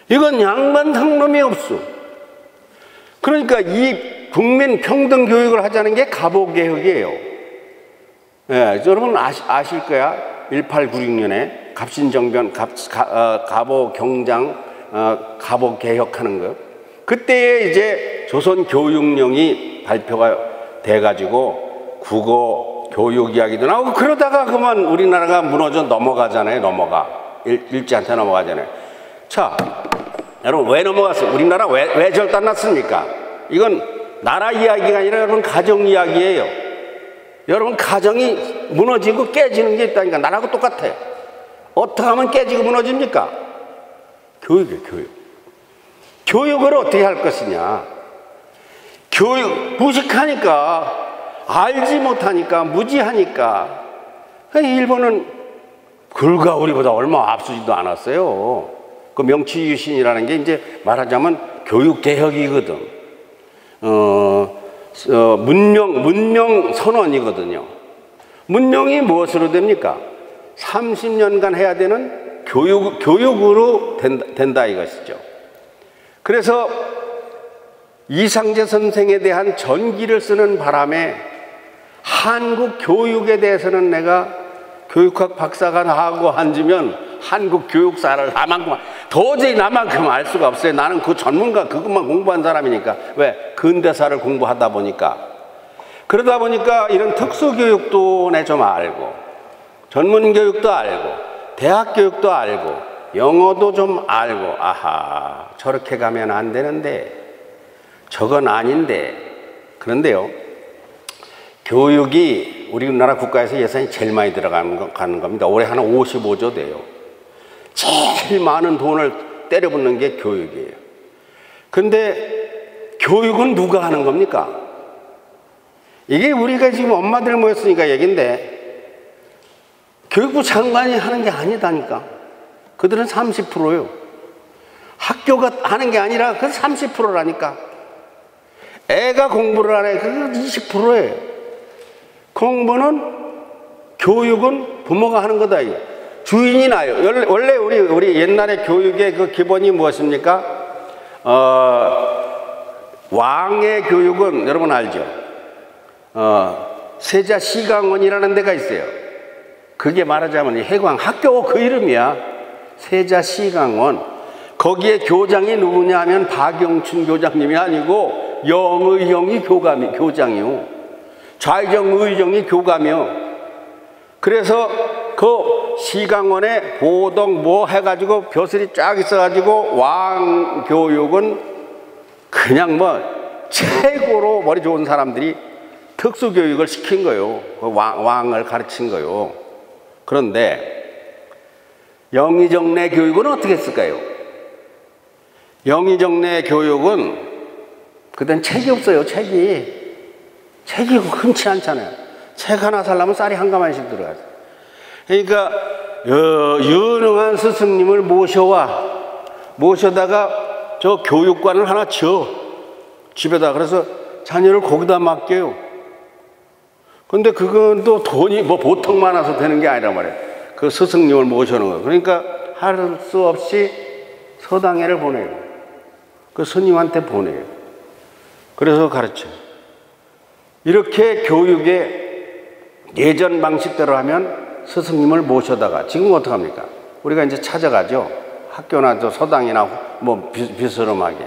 이건 양반 상놈이 없어. 그러니까 이 국민 평등 교육을 하자는 게 가보개혁이에요. 예, 여러분 아실 거야. 1896년에 갑신정변, 가보경장, 가보개혁하는 거. 그때에 이제 조선교육령이 발표가 돼가지고 국어 교육 이야기도 나오고 그러다가 그만 우리나라가 무너져 넘어가잖아요. 일제한테 넘어가잖아요. 자, 여러분 왜 넘어갔어요? 우리나라 왜 절단났습니까? 이건 나라 이야기가 아니라 여러분 가정 이야기예요. 여러분 가정이 무너지고 깨지는 게 있다니까. 나라하고 똑같아요. 어떻게 하면 깨지고 무너집니까? 교육이에요. 교육을 어떻게 할 것이냐. 교육 무식하니까, 알지 못하니까, 무지하니까. 일본은 불과 우리보다 얼마 앞서지도 않았어요. 그 명치유신이라는 게 이제 말하자면 교육개혁이거든. 문명 선언이거든요. 문명이 무엇으로 됩니까? 30년간 해야 되는 교육으로 된다 이것이죠. 그래서 이상재 선생에 대한 전기를 쓰는 바람에 한국 교육에 대해서는 내가 교육학 박사가 나하고 앉으면 한국 교육사를 도저히 나만큼 알 수가 없어요. 나는 그 전문가 그것만 공부한 사람이니까. 왜? 근대사를 공부하다 보니까. 그러다 보니까 이런 특수교육도 내 좀 알고, 전문교육도 알고, 대학교육도 알고, 영어도 좀 알고, 아하, 저렇게 가면 안 되는데, 저건 아닌데. 그런데요, 교육이 우리나라 국가에서 예산이 제일 많이 들어가는 겁니다. 올해 한 55조 돼요. 제일 많은 돈을 때려붓는 게 교육이에요. 근데 교육은 누가 하는 겁니까? 이게 우리가 지금 엄마들 모였으니까 얘기인데 교육부 장관이 하는 게 아니다니까. 그들은 30%예요. 학교가 하는 게 아니라 그 30%라니까. 애가 공부를 안 해. 그게 20%예요. 공부는, 교육은 부모가 하는 거다. 이게. 주인이 나요. 원래 우리 옛날에 교육의 그 기본이 무엇입니까? 왕의 교육은 여러분 알죠? 세자 시강원이라는 데가 있어요. 그게 말하자면 해광 학교 그 이름이야. 세자 시강원. 거기에 교장이 누구냐 하면 박영춘 교장님이 아니고 영의정이 교장이요. 좌의정, 의정이 교감이요. 그래서 그 시강원에 보동 뭐 해가지고 벼슬이 쫙 있어가지고 왕교육은 그냥 뭐 최고로 머리 좋은 사람들이 특수교육을 시킨 거예요. 그 왕을 가르친 거예요. 그런데 영의정내 교육은 어떻게 했을까요? 영의정내 교육은 그땐 책이 없어요. 책이 흔치 않잖아요. 책 하나 살려면 쌀이 한 가마씩 들어가요. 그러니까 유능한 스승님을 모셔다가 저 교육관을 하나 지어 집에다. 그래서 자녀를 거기다 맡겨요. 근데 그건 또 돈이 뭐 보통 많아서 되는 게 아니란 말이에요. 그 스승님을 모셔놓은 거예요. 그러니까 할 수 없이 서당회를 보내요. 그 스님한테 보내요. 그래서 가르쳐요. 이렇게 교육의 예전 방식대로 하면 스승님을 모셔다가, 지금 어떡합니까? 우리가 이제 찾아가죠. 학교나 저 서당이나 뭐 비스름하게.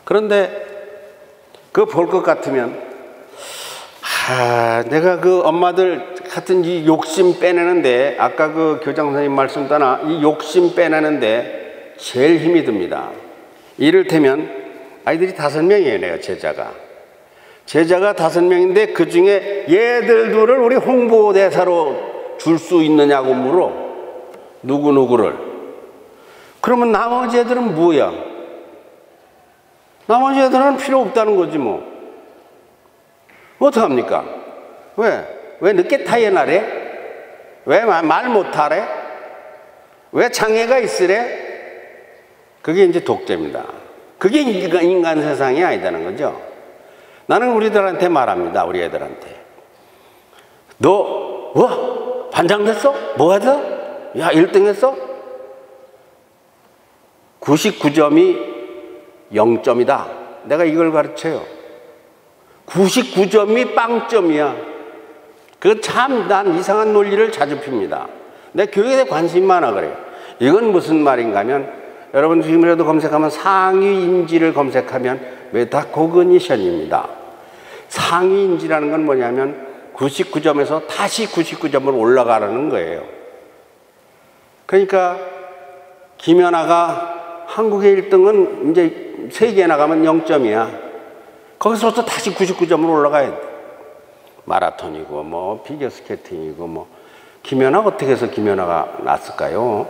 그런데 그거 볼 것 같으면 내가 그 엄마들 같은 이 욕심 빼내는데, 아까 그 교장 선생님 말씀 따나 이 욕심 빼내는데 제일 힘이 듭니다. 이를테면 아이들이 5명이에요. 내가 제자가 5명인데 그 중에 얘들 둘을 우리 홍보대사로 줄 수 있느냐고 물어. 누구를. 그러면 나머지 애들은 뭐야? 나머지 애들은 필요 없다는 거지 뭐. 어떡합니까? 왜 늦게 타이어나래? 왜 말 못하래? 왜 장애가 있으래? 그게 이제 독재입니다. 그게 인간 세상이 아니다는 거죠. 나는 우리들한테 말합니다. 우리 애들한테. 너 반장 됐어? 뭐 하자? 야 1등 했어? 99점이 0점이다. 내가 이걸 가르쳐요. 99점이 빵점이야. 그 참 난 이상한 논리를 자주 핍니다. 내 교육에 대해 관심이 많아 그래요. 이건 무슨 말인가 하면, 여러분 지금이라도 검색하면 상위인지를 검색하면 메타코그니션입니다. 상위인지라는 건 뭐냐면 99점에서 다시 99점으로 올라가라는 거예요. 그러니까 김연아가 한국의 1등은 이제 세계에 나가면 0점이야. 거기서부터 다시 99점으로 올라가야 돼. 마라톤이고 뭐 피겨스케이팅이고 뭐. 김연아가 어떻게 해서 김연아가 났을까요?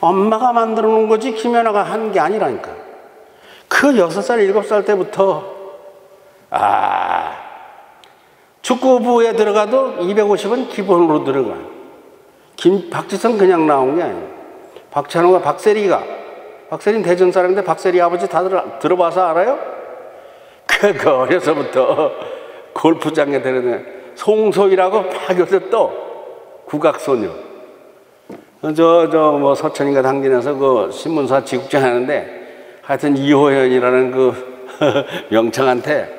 엄마가 만들어 놓은 거지 김연아가 한 게 아니라니까. 그 6살 7살 때부터 축구부에 들어가도 250은 기본으로 들어가. 박지성 그냥 나온 게 아니에요. 박찬호가 박세리는 대전 사람인데 박세리 아버지 다들 들어봐서 알아요? 그 어려서부터 골프장에 데려다녀. 송소희라고 막 요새 또 국악소녀. 뭐 서천인가 당진에서 그 신문사 지국장 하는데, 하여튼 이호연이라는 그 명창한테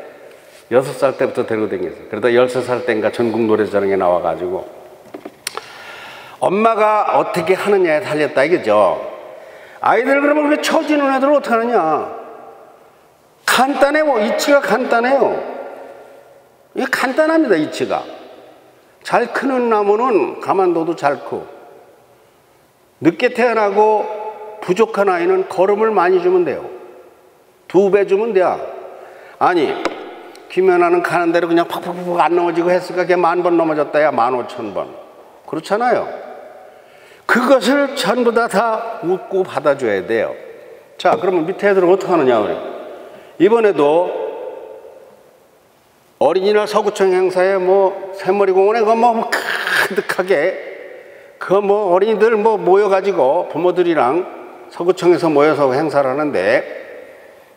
6살 때부터 데리고 다녔어요. 그러다 13살 때인가 전국 노래자랑에 나와가지고 엄마가 어떻게 하느냐에 달렸다 이거죠. 아이들 그러면 왜 처지는 애들을 어떻게 하느냐? 간단해요. 이치가 간단해요. 이게 간단합니다. 이치가. 잘 크는 나무는 가만둬도 잘 커. 늦게 태어나고 부족한 아이는 걸음을 많이 주면 돼요. 2배 주면 돼요. 아니 김연아는 가는 대로 그냥 팍팍팍 안 넘어지고 했으니까 걔 10,000번 넘어졌다야 15,000번. 그렇잖아요. 그것을 전부 다 웃고 받아줘야 돼요. 자, 그러면 밑에 애들은 어떻게 하느냐 우리. 이번에도 어린이날 서구청 행사에 뭐 새머리공원에 그 뭐 가득하게 그 뭐 어린이들 뭐 모여가지고 부모들이랑 서구청에서 모여서 행사를 하는데,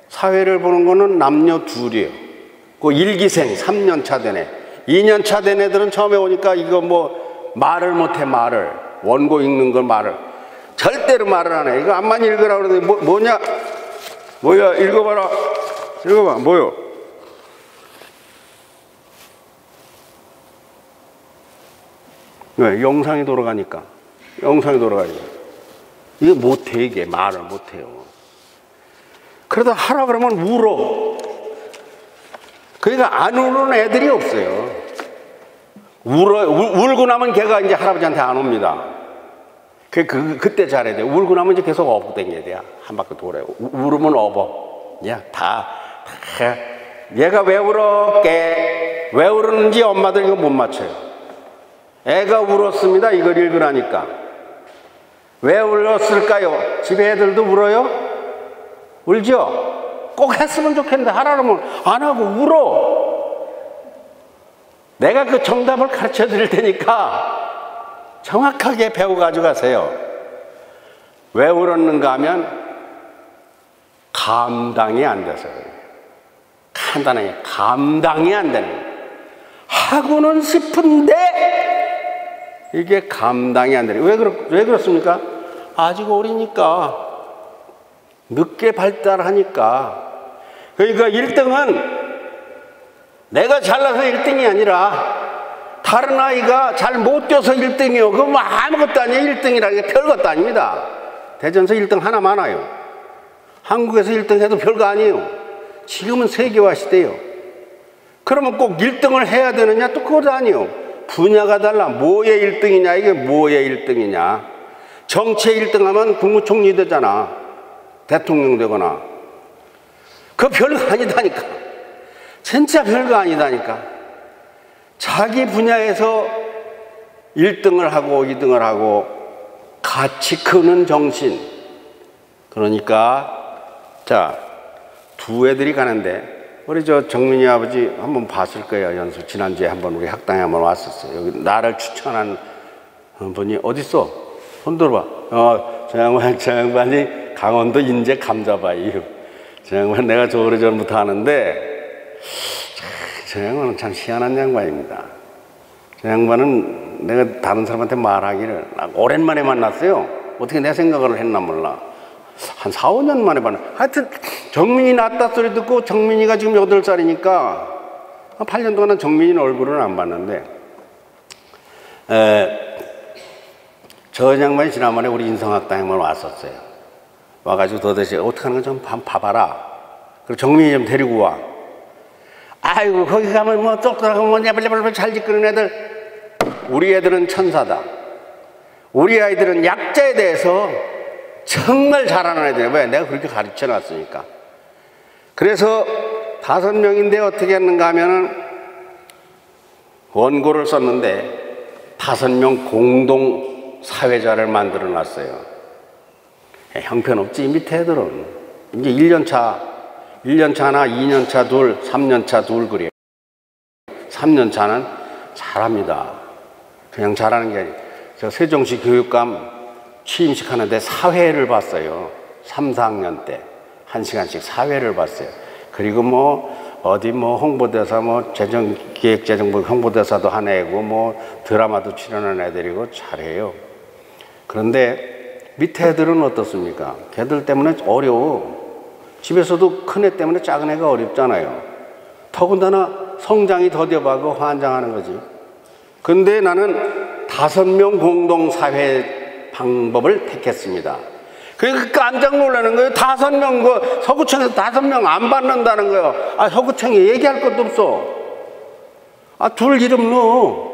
사회를 보는 거는 남녀 둘이에요. 그 1기생 3년차 된 애, 2년차 된 애들은 처음에 오니까 이거 뭐 말을 못해. 말을 원고 읽는 걸 말을 절대로 말을 안 해. 이거 암만 읽으라 그러는데 뭐냐? 뭐야? 읽어봐라. 읽어봐. 뭐요? 왜? 영상이 돌아가니까. 이게 못해. 이게 말을 못해요. 그러다 하라 그러면 울어. 그러니까 안 우는 애들이 없어요. 울고 나면 걔가 이제 할아버지한테 안 옵니다. 그때 잘해야 돼. 울고 나면 이제 계속 업고 다녀야 돼. 한 바퀴 돌아요. 울으면 업어. 야, 얘가 왜 울어? 왜 울었는지 엄마들 이거 못 맞춰요. 애가 울었습니다. 이걸 읽으라니까. 왜 울었을까요? 집에 애들도 울어요? 울죠? 꼭 했으면 좋겠는데 하라면 안 하고 울어. 내가 그 정답을 가르쳐 드릴 테니까 정확하게 배워 가져가세요. 왜 울었는가 하면 감당이 안 돼서 그래요. 간단하게 감당이 안 되는 거예요. 하고는 싶은데 이게 감당이 안 되는 거예요. 왜 그렇습니까? 아직 어리니까, 늦게 발달하니까. 그러니까 1등은 내가 잘나서 1등이 아니라 다른 아이가 잘 못 뛰어서 1등이요. 그건 뭐 아무것도 아니에요. 1등이라는 게 별것도 아닙니다. 대전에서 1등 하나 많아요. 한국에서 1등 해도 별거 아니에요. 지금은 세계화 시대예요. 그러면 꼭 1등을 해야 되느냐? 또 그것도 아니에요. 분야가 달라. 뭐의 1등이냐? 이게 뭐의 1등이냐? 정치에 1등 하면 국무총리 되잖아. 대통령 되거나. 그거 별거 아니다니까. 진짜 별거 아니다니까. 자기 분야에서 1등을 하고 2등을 하고 같이 크는 정신. 그러니까 자, 두 애들이 가는데 우리 저 정민이 아버지 한번 봤을 거예요. 연수 지난주에 한번 우리 학당에 한번 왔었어요. 여기 나를 추천한 분이 어딨어? 손 들어봐. 저 양반이 강원도 인제 감자바위요. 저 양반 내가 저 오래전부터 하는데 저 양반은 참 희한한 양반입니다. 저 양반은 내가 다른 사람한테 말하기를 오랜만에 만났어요. 어떻게 내 생각을 했나 몰라. 한 4, 5년 만에 봤나. 하여튼 정민이 낳았다 소리 듣고 정민이가 지금 8살이니까 8년 동안은 정민이 얼굴은 안 봤는데 저 양반이 지난번에 우리 인성학당에 한번 왔었어요. 와가지고 도대체 어떻게 하는 거 좀 봐봐라. 그리고 정민이 좀 데리고 와. 아이고 거기 가면 뭐 똑똑하고 뭐 야발야발 잘 짓거리는 애들. 우리 애들은 천사다. 우리 아이들은 약자에 대해서 정말 잘하는 애들이에요. 왜? 내가 그렇게 가르쳐 놨으니까. 그래서 5명인데 어떻게 했는가 하면은 원고를 썼는데 5명 공동 사회자를 만들어 놨어요. 형편없지 밑에 애들은. 이제 1년차 하나, 2년차 둘, 3년차 둘 그래요. 3년차는 잘합니다. 그냥 잘하는 게 아니에요. 저 세종시 교육감 취임식 하는데 사회를 봤어요. 3, 4학년 때 1시간씩 사회를 봤어요. 그리고 뭐 어디 뭐 홍보대사 뭐 기획재정부 홍보대사도 한 애고 뭐 드라마도 출연한 애들이고 잘해요. 그런데 밑에 애들은 어떻습니까? 걔들 때문에 어려워. 집에서도 큰 애 때문에 작은 애가 어렵잖아요. 더군다나 성장이 더뎌가고 환장하는 거지. 근데 나는 5명 공동사회 방법을 택했습니다. 그러니까 깜짝 놀라는 거예요. 5명, 그 서구청에서 5명 안 받는다는 거예요. 아, 서구청에 얘기할 것도 없어. 아, 둘 이름 넣어.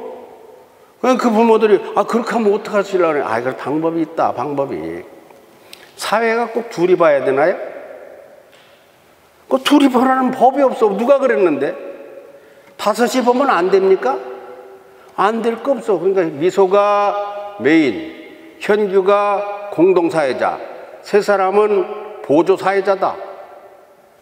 그 부모들이, 아, 그렇게 하면 어떡하시려고 그래. 아, 그 방법이 있다, 방법이. 사회가 꼭 둘이 봐야 되나요? 그 둘이 보라는 법이 없어. 누가 그랬는데? 5이 보면 안 됩니까? 안 될 거 없어. 그러니까 미소가 메인, 현규가 공동사회자, 세 사람은 보조사회자다.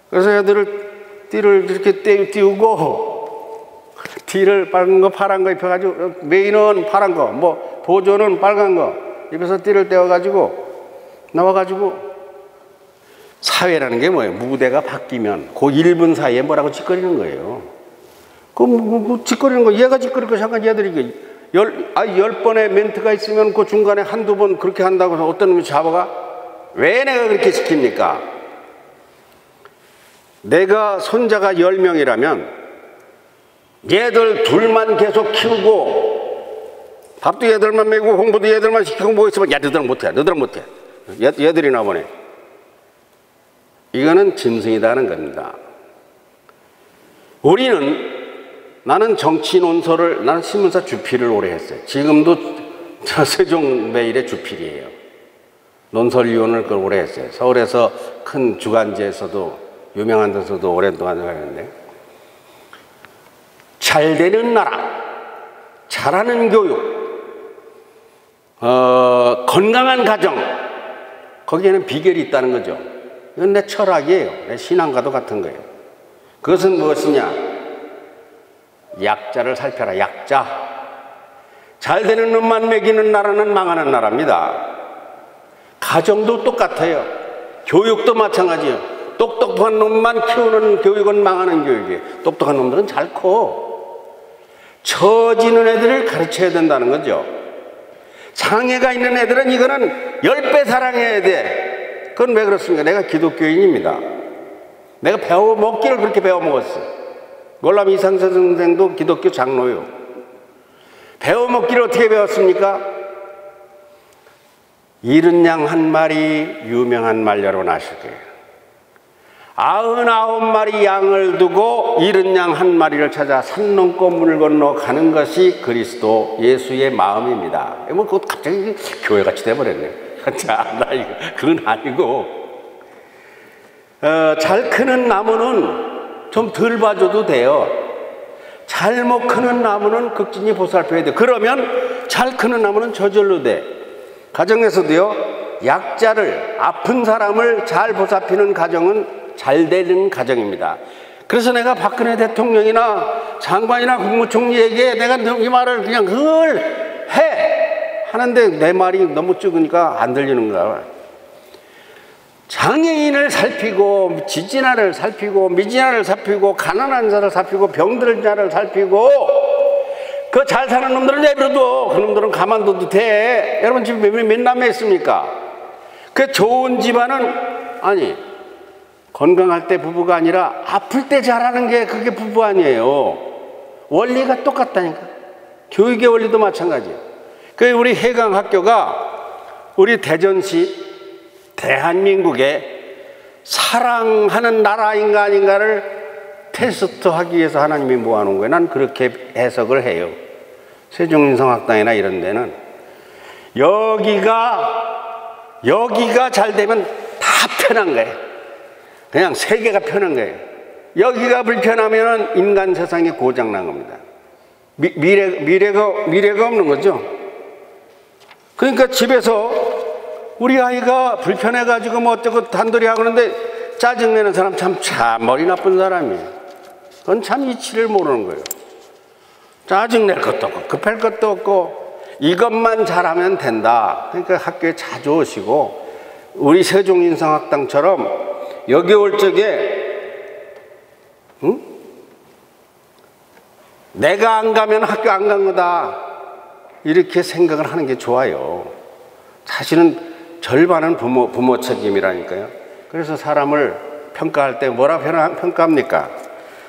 그래서 애들을 띠를 이렇게 띄우고 띠를 빨간 거 파란 거 입혀가지고 메인은 파란 거, 뭐 보조는 빨간 거 입에서 띠를 떼어가지고 나와가지고 사회라는 게 뭐예요? 무대가 바뀌면 그 1분 사이에 뭐라고 짓거리는 거예요. 그 짓거리는 거, 얘가 짓거릴 거 잠깐 얘들이 10번의 멘트가 있으면 그 중간에 한두 번 그렇게 한다고 해서 어떤 놈이 잡아가? 왜 내가 그렇게 시킵니까? 내가 손자가 10명이라면 얘들 둘만 계속 키우고 밥도 얘들만 먹이고 공부도 얘들만 시키고 뭐 있으면 야, 너들은 못해. 너들은 못해. 얘들이나 보네. 이거는 짐승이다 하는 겁니다. 우리는 나는 정치 논설을, 나는 신문사 주필을 오래 했어요. 지금도 저 세종매일의 주필이에요. 논설위원을 오래 했어요. 서울에서 큰 주간지에서도 유명한 데서도 오랫동안 했는데, 잘 되는 나라, 잘하는 교육, 건강한 가정, 거기에는 비결이 있다는 거죠. 이건 내 철학이에요. 내 신앙과도 같은 거예요. 그것은 무엇이냐? 약자를 살펴라. 약자. 잘 되는 놈만 먹이는 나라는 망하는 나라입니다. 가정도 똑같아요. 교육도 마찬가지예요. 똑똑한 놈만 키우는 교육은 망하는 교육이에요. 똑똑한 놈들은 잘 커. 처지는 애들을 가르쳐야 된다는 거죠. 장애가 있는 애들은 이거는 10배 사랑해야 돼. 그건 왜 그렇습니까? 내가 기독교인입니다. 내가 배워먹기를 그렇게 배워먹었어. 월남 이상서 선생도 기독교 장로요. 배워먹기를 어떻게 배웠습니까? 잃은 양 한 마리 유명한 말려로 나실 거예요. 99마리 양을 두고 잃은 양 한 마리를 찾아 산 넘고 물 건너 가는 것이 그리스도 예수의 마음입니다. 뭐 그것 갑자기 교회같이 돼버렸네. 자, 나 이거 그건 아니고, 잘 크는 나무는 좀 덜 봐줘도 돼요. 잘못 크는 나무는 극진히 보살펴야 돼. 그러면 잘 크는 나무는 저절로 돼. 가정에서도요, 약자를, 아픈 사람을 잘 보살피는 가정은 잘 되는 가정입니다. 그래서 내가 박근혜 대통령이나 장관이나 국무총리에게 내가 이 말을 그냥 그걸 해! 하는데 내 말이 너무 적으니까 안 들리는 거야. 장애인을 살피고, 지진아를 살피고, 미진아를 살피고, 가난한 자를 살피고, 병든 자를 살피고, 그 잘 사는 놈들은 내버려둬. 그 놈들은 가만둬도 돼. 여러분 지금 몇 남매 있습니까? 그 좋은 집안은, 아니, 건강할 때 부부가 아니라 아플 때 잘하는 게 그게 부부 아니에요. 원리가 똑같다니까. 교육의 원리도 마찬가지예요. 그 우리 해강학교가 우리 대전시 대한민국의 사랑하는 나라인가 아닌가를 테스트하기 위해서 하나님이 모아놓은 거예요. 난 그렇게 해석을 해요. 세종인성학당이나 이런 데는 여기가 잘 되면 다 편한 거예요. 그냥 세계가 편한 거예요. 여기가 불편하면 인간 세상이 고장난 겁니다. 미래가 없는 거죠. 그러니까 집에서 우리 아이가 불편해가지고 뭐 어쩌고 단돌이 하고 그러는데 짜증내는 사람 참 머리 나쁜 사람이에요. 그건 참 이치를 모르는 거예요. 짜증낼 것도 없고 급할 것도 없고 이것만 잘하면 된다. 그러니까 학교에 자주 오시고, 우리 세종인성학당처럼 여기 올 적에 내가 안 가면 학교 안 간 거다, 이렇게 생각을 하는 게 좋아요. 사실은 절반은 부모 책임이라니까요. 그래서 사람을 평가할 때 뭐라 평가합니까?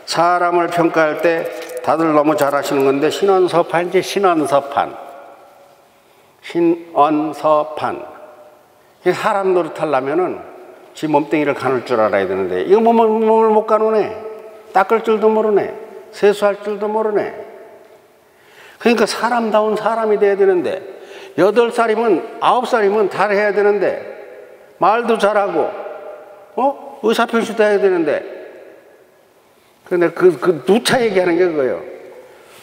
사람을 평가할 때 다들 너무 잘하시는 건데, 신원서판이지. 신원서판. 사람 노릇하려면은 지 몸뚱이를 가눌 줄 알아야 되는데, 이거 몸을 못 가누네. 닦을 줄도 모르네. 세수할 줄도 모르네. 그러니까 사람다운 사람이 돼야 되는데, 8살이면 9살이면 잘해야 되는데, 말도 잘하고 의사표시도 해야 되는데. 근데 누차 얘기하는 게 그거예요.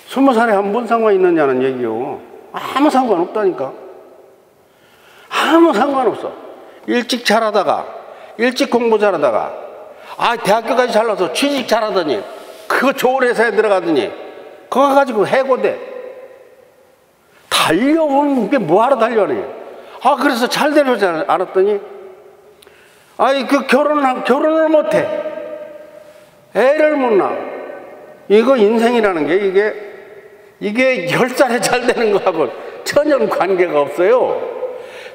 20살에 한 번 상관있느냐는 얘기요. 아무 상관없다니까. 아무 상관없어. 일찍 잘하다가, 일찍 공부 잘하다가, 대학교까지 잘나서 취직 잘하더니, 그거 좋은 회사에 들어가더니, 그거 가지고 해고돼. 달려오는 게 뭐하러 달려오니? 그래서 잘 되려지 않았더니, 결혼을 못해. 애를 못 낳아. 이거 인생이라는 게 이게 10살에 잘 되는 거하고 전혀 관계가 없어요.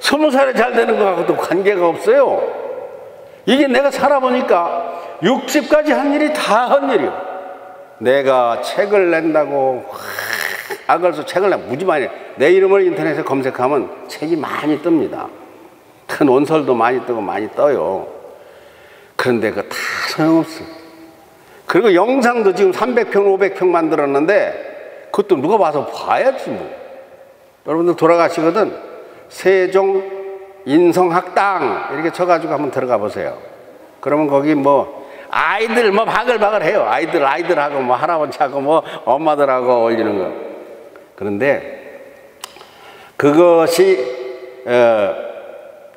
20살에 잘 되는 거하고도 관계가 없어요. 이게 내가 살아보니까 60까지 한 일이 다 한 일이요. 내가 책을 낸다고, 그래서 책을 무지 많이 내. 내 이름을 인터넷에 검색하면 책이 많이 뜹니다. 큰 논설도 많이 뜨고 많이 떠요. 그런데 그거 다 소용없어. 그리고 영상도 지금 300평, 500평 만들었는데 그것도 누가 와서 봐야지 뭐. 여러분들 돌아가시거든 세종 인성학당 이렇게 쳐가지고 한번 들어가 보세요. 그러면 거기 뭐 아이들 뭐 바글바글 해요. 아이들하고 뭐 할아버지하고 뭐 엄마들하고 어울리는 거. 그런데 그것이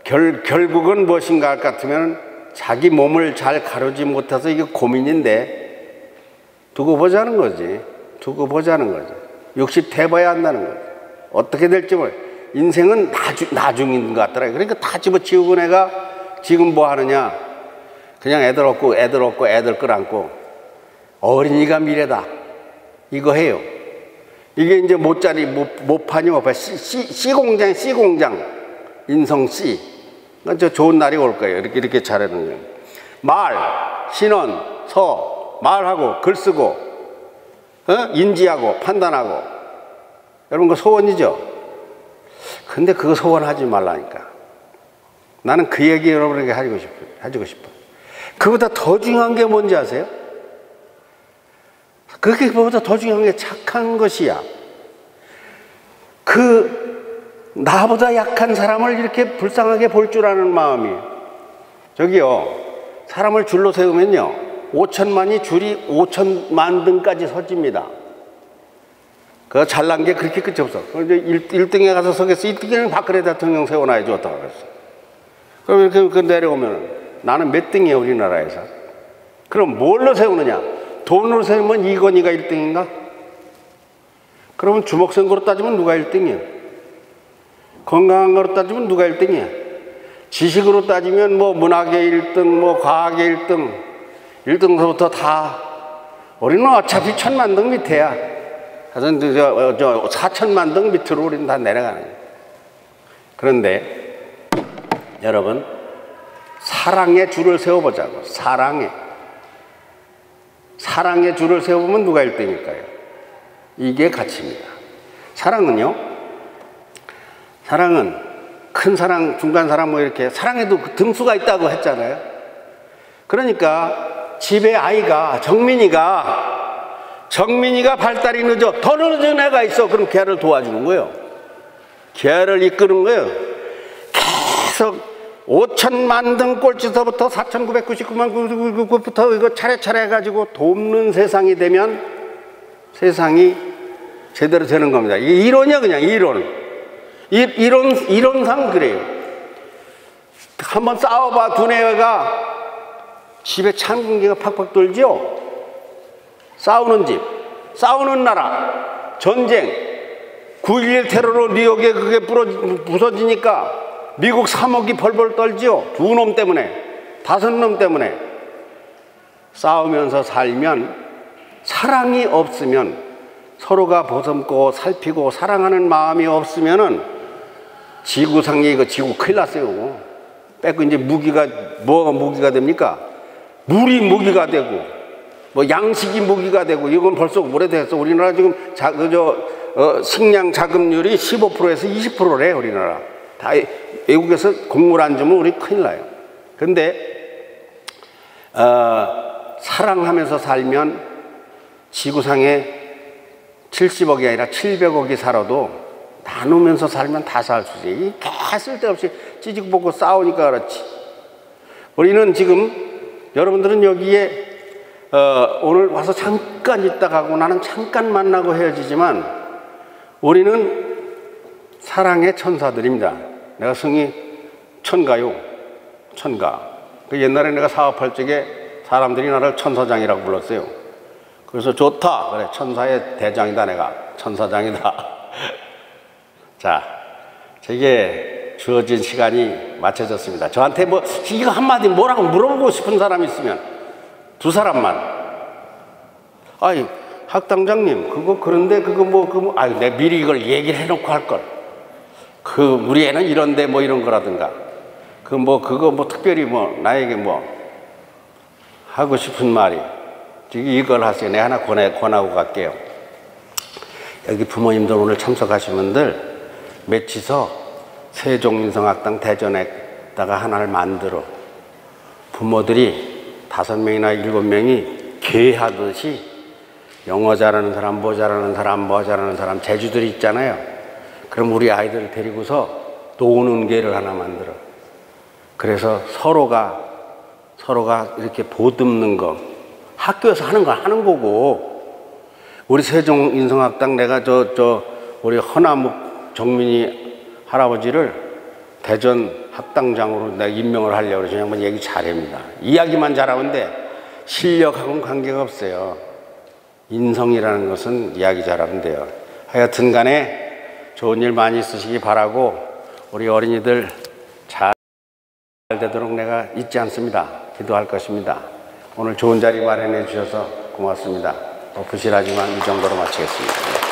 결국은 무엇인가 할 것 같으면 자기 몸을 잘 가르지 못해서 이게 고민인데 두고 보자는 거지. 두고 보자는 거지. 60 돼봐야 한다는 거지. 어떻게 될지 인생은 나중인 것 같더라고요. 그러니까 다 집어치우고 내가 지금 뭐 하느냐. 그냥 애들 없고 애들 끌안고 어린이가 미래다. 이거 해요. 이게 이제 못 파니 C 공장. 인성 C. 그러니까 저 좋은 날이 올 거예요. 이렇게 잘하는 거예요. 말, 신원, 서, 말하고 글 쓰고 인지하고 판단하고 여러분 그 소원이죠. 근데 그거 소원하지 말라니까. 나는 그 얘기 여러분에게 해주고 싶어. 그보다 더 중요한 게 뭔지 아세요? 그보다 더 중요한 게 착한 것이야. 나보다 약한 사람을 이렇게 불쌍하게 볼 줄 아는 마음이. 저기요, 사람을 줄로 세우면요 5천만이 줄이 5천만 등까지 서집니다. 그 잘난 게 그렇게 끝이 없어. 이제 1등에 가서 서겠어. 1등에는 박근혜 대통령 세워놔야지 어떡 하겠어. 그럼 이렇게 내려오면 나는 몇 등이에요 우리나라에서. 그럼 뭘로 세우느냐? 돈으로 세우면 이건희가 1등인가? 그러면 주먹선거로 따지면 누가 1등이에요? 건강한 거로 따지면 누가 1등이야? 지식으로 따지면 뭐 문학의 1등, 뭐 과학의 1등, 1등서부터 다 우리는 어차피 1000만 등 밑에야. 하여튼 저 4000만 등 밑으로 우리는 다 내려가는 거예요. 그런데 여러분 사랑의 줄을 세워보자고. 사랑의 줄을 세워보면 누가 1등일까요? 이게 가치입니다. 사랑은 큰 사랑, 중간 사랑 뭐 이렇게 사랑에도 등수가 있다고 했잖아요. 그러니까 집에 아이가 정민이가 발달이 늦어. 더 늦은 애가 있어. 그럼 걔를 도와주는 거예요. 걔를 이끄는 거예요. 계속 5천만 등 꼴찌서부터 4,999만 999부터 이거 차례차례 해가지고 돕는 세상이 되면 세상이 제대로 되는 겁니다. 이게 이론이야, 그냥 이론상 그래요. 한번 싸워봐. 두뇌가 집에 찬 공기가 팍팍 돌죠. 싸우는 집, 싸우는 나라, 전쟁, 9.11 테러로 뉴욕에 그게 부서지니까 미국 3억이 벌벌 떨지요. 2놈 때문에, 5놈 때문에. 싸우면서 살면, 사랑이 없으면, 서로가 보듬고 살피고 사랑하는 마음이 없으면은 지구상에 이거 지구 큰일 났어요. 뺏고 이제 뭐가 무기가 됩니까? 물이 무기가 되고, 뭐 양식이 무기가 되고, 이건 벌써 오래됐어. 우리나라 지금 식량 자급률이 15%에서 20%래, 우리나라. 다 외국에서 곡물 안 주면 우리 큰일 나요. 근데 사랑하면서 살면 지구상에 70억이 아니라 700억이 살아도 나누면서 살면 다 살 수 있지. 개 쓸데없이 찌직볶고 싸우니까 그렇지. 우리는 지금 여러분들은 여기에 오늘 와서 잠깐 있다 가고 나는 잠깐 만나고 헤어지지만 우리는 사랑의 천사들입니다. 내가 성이 천가요. 그 옛날에 내가 사업할 적에 사람들이 나를 천사장이라고 불렀어요. 그래서 좋다. 그래, 천사의 대장이다, 내가. 천사장이다. 자, 저게 주어진 시간이 맞춰졌습니다. 저한테 이거 한마디 뭐라고 물어보고 싶은 사람 있으면 두 사람만. 아이, 학당장님, 그런데 내 미리 이걸 얘기를 해놓고 할걸. 우리 애는 이런데 이런 거라든가. 특별히 나에게 하고 싶은 말이. 이걸 하세요. 내가 하나 권하고 갈게요. 여기 부모님들 오늘 참석하신 분들 맺히서 세종인성학당 대전에다가 하나를 만들어 부모들이 5명이나 7명이 괴하듯이 영어 잘하는 사람, 뭐 잘하는 사람, 뭐 잘하는 사람, 재주들이 있잖아요. 그럼 우리 아이들을 데리고서 노는 괴를 하나 만들어. 그래서 서로가 이렇게 보듬는 거, 학교에서 하는 거 하는 거고, 우리 세종 인성학당 내가 우리 허남욱 정민이 할아버지를 대전 학당장으로 내가 임명을 하려고 그래서 정말 얘기 잘합니다. 이야기만 잘하는데 실력하고는 관계가 없어요. 인성이라는 것은 이야기 잘하면 돼요. 하여튼 간에 좋은 일 많이 있으시기 바라고, 우리 어린이들 잘 되도록 내가 잊지 않습니다. 기도할 것입니다. 오늘 좋은 자리 마련해 주셔서 고맙습니다. 부실하지만 이 정도로 마치겠습니다.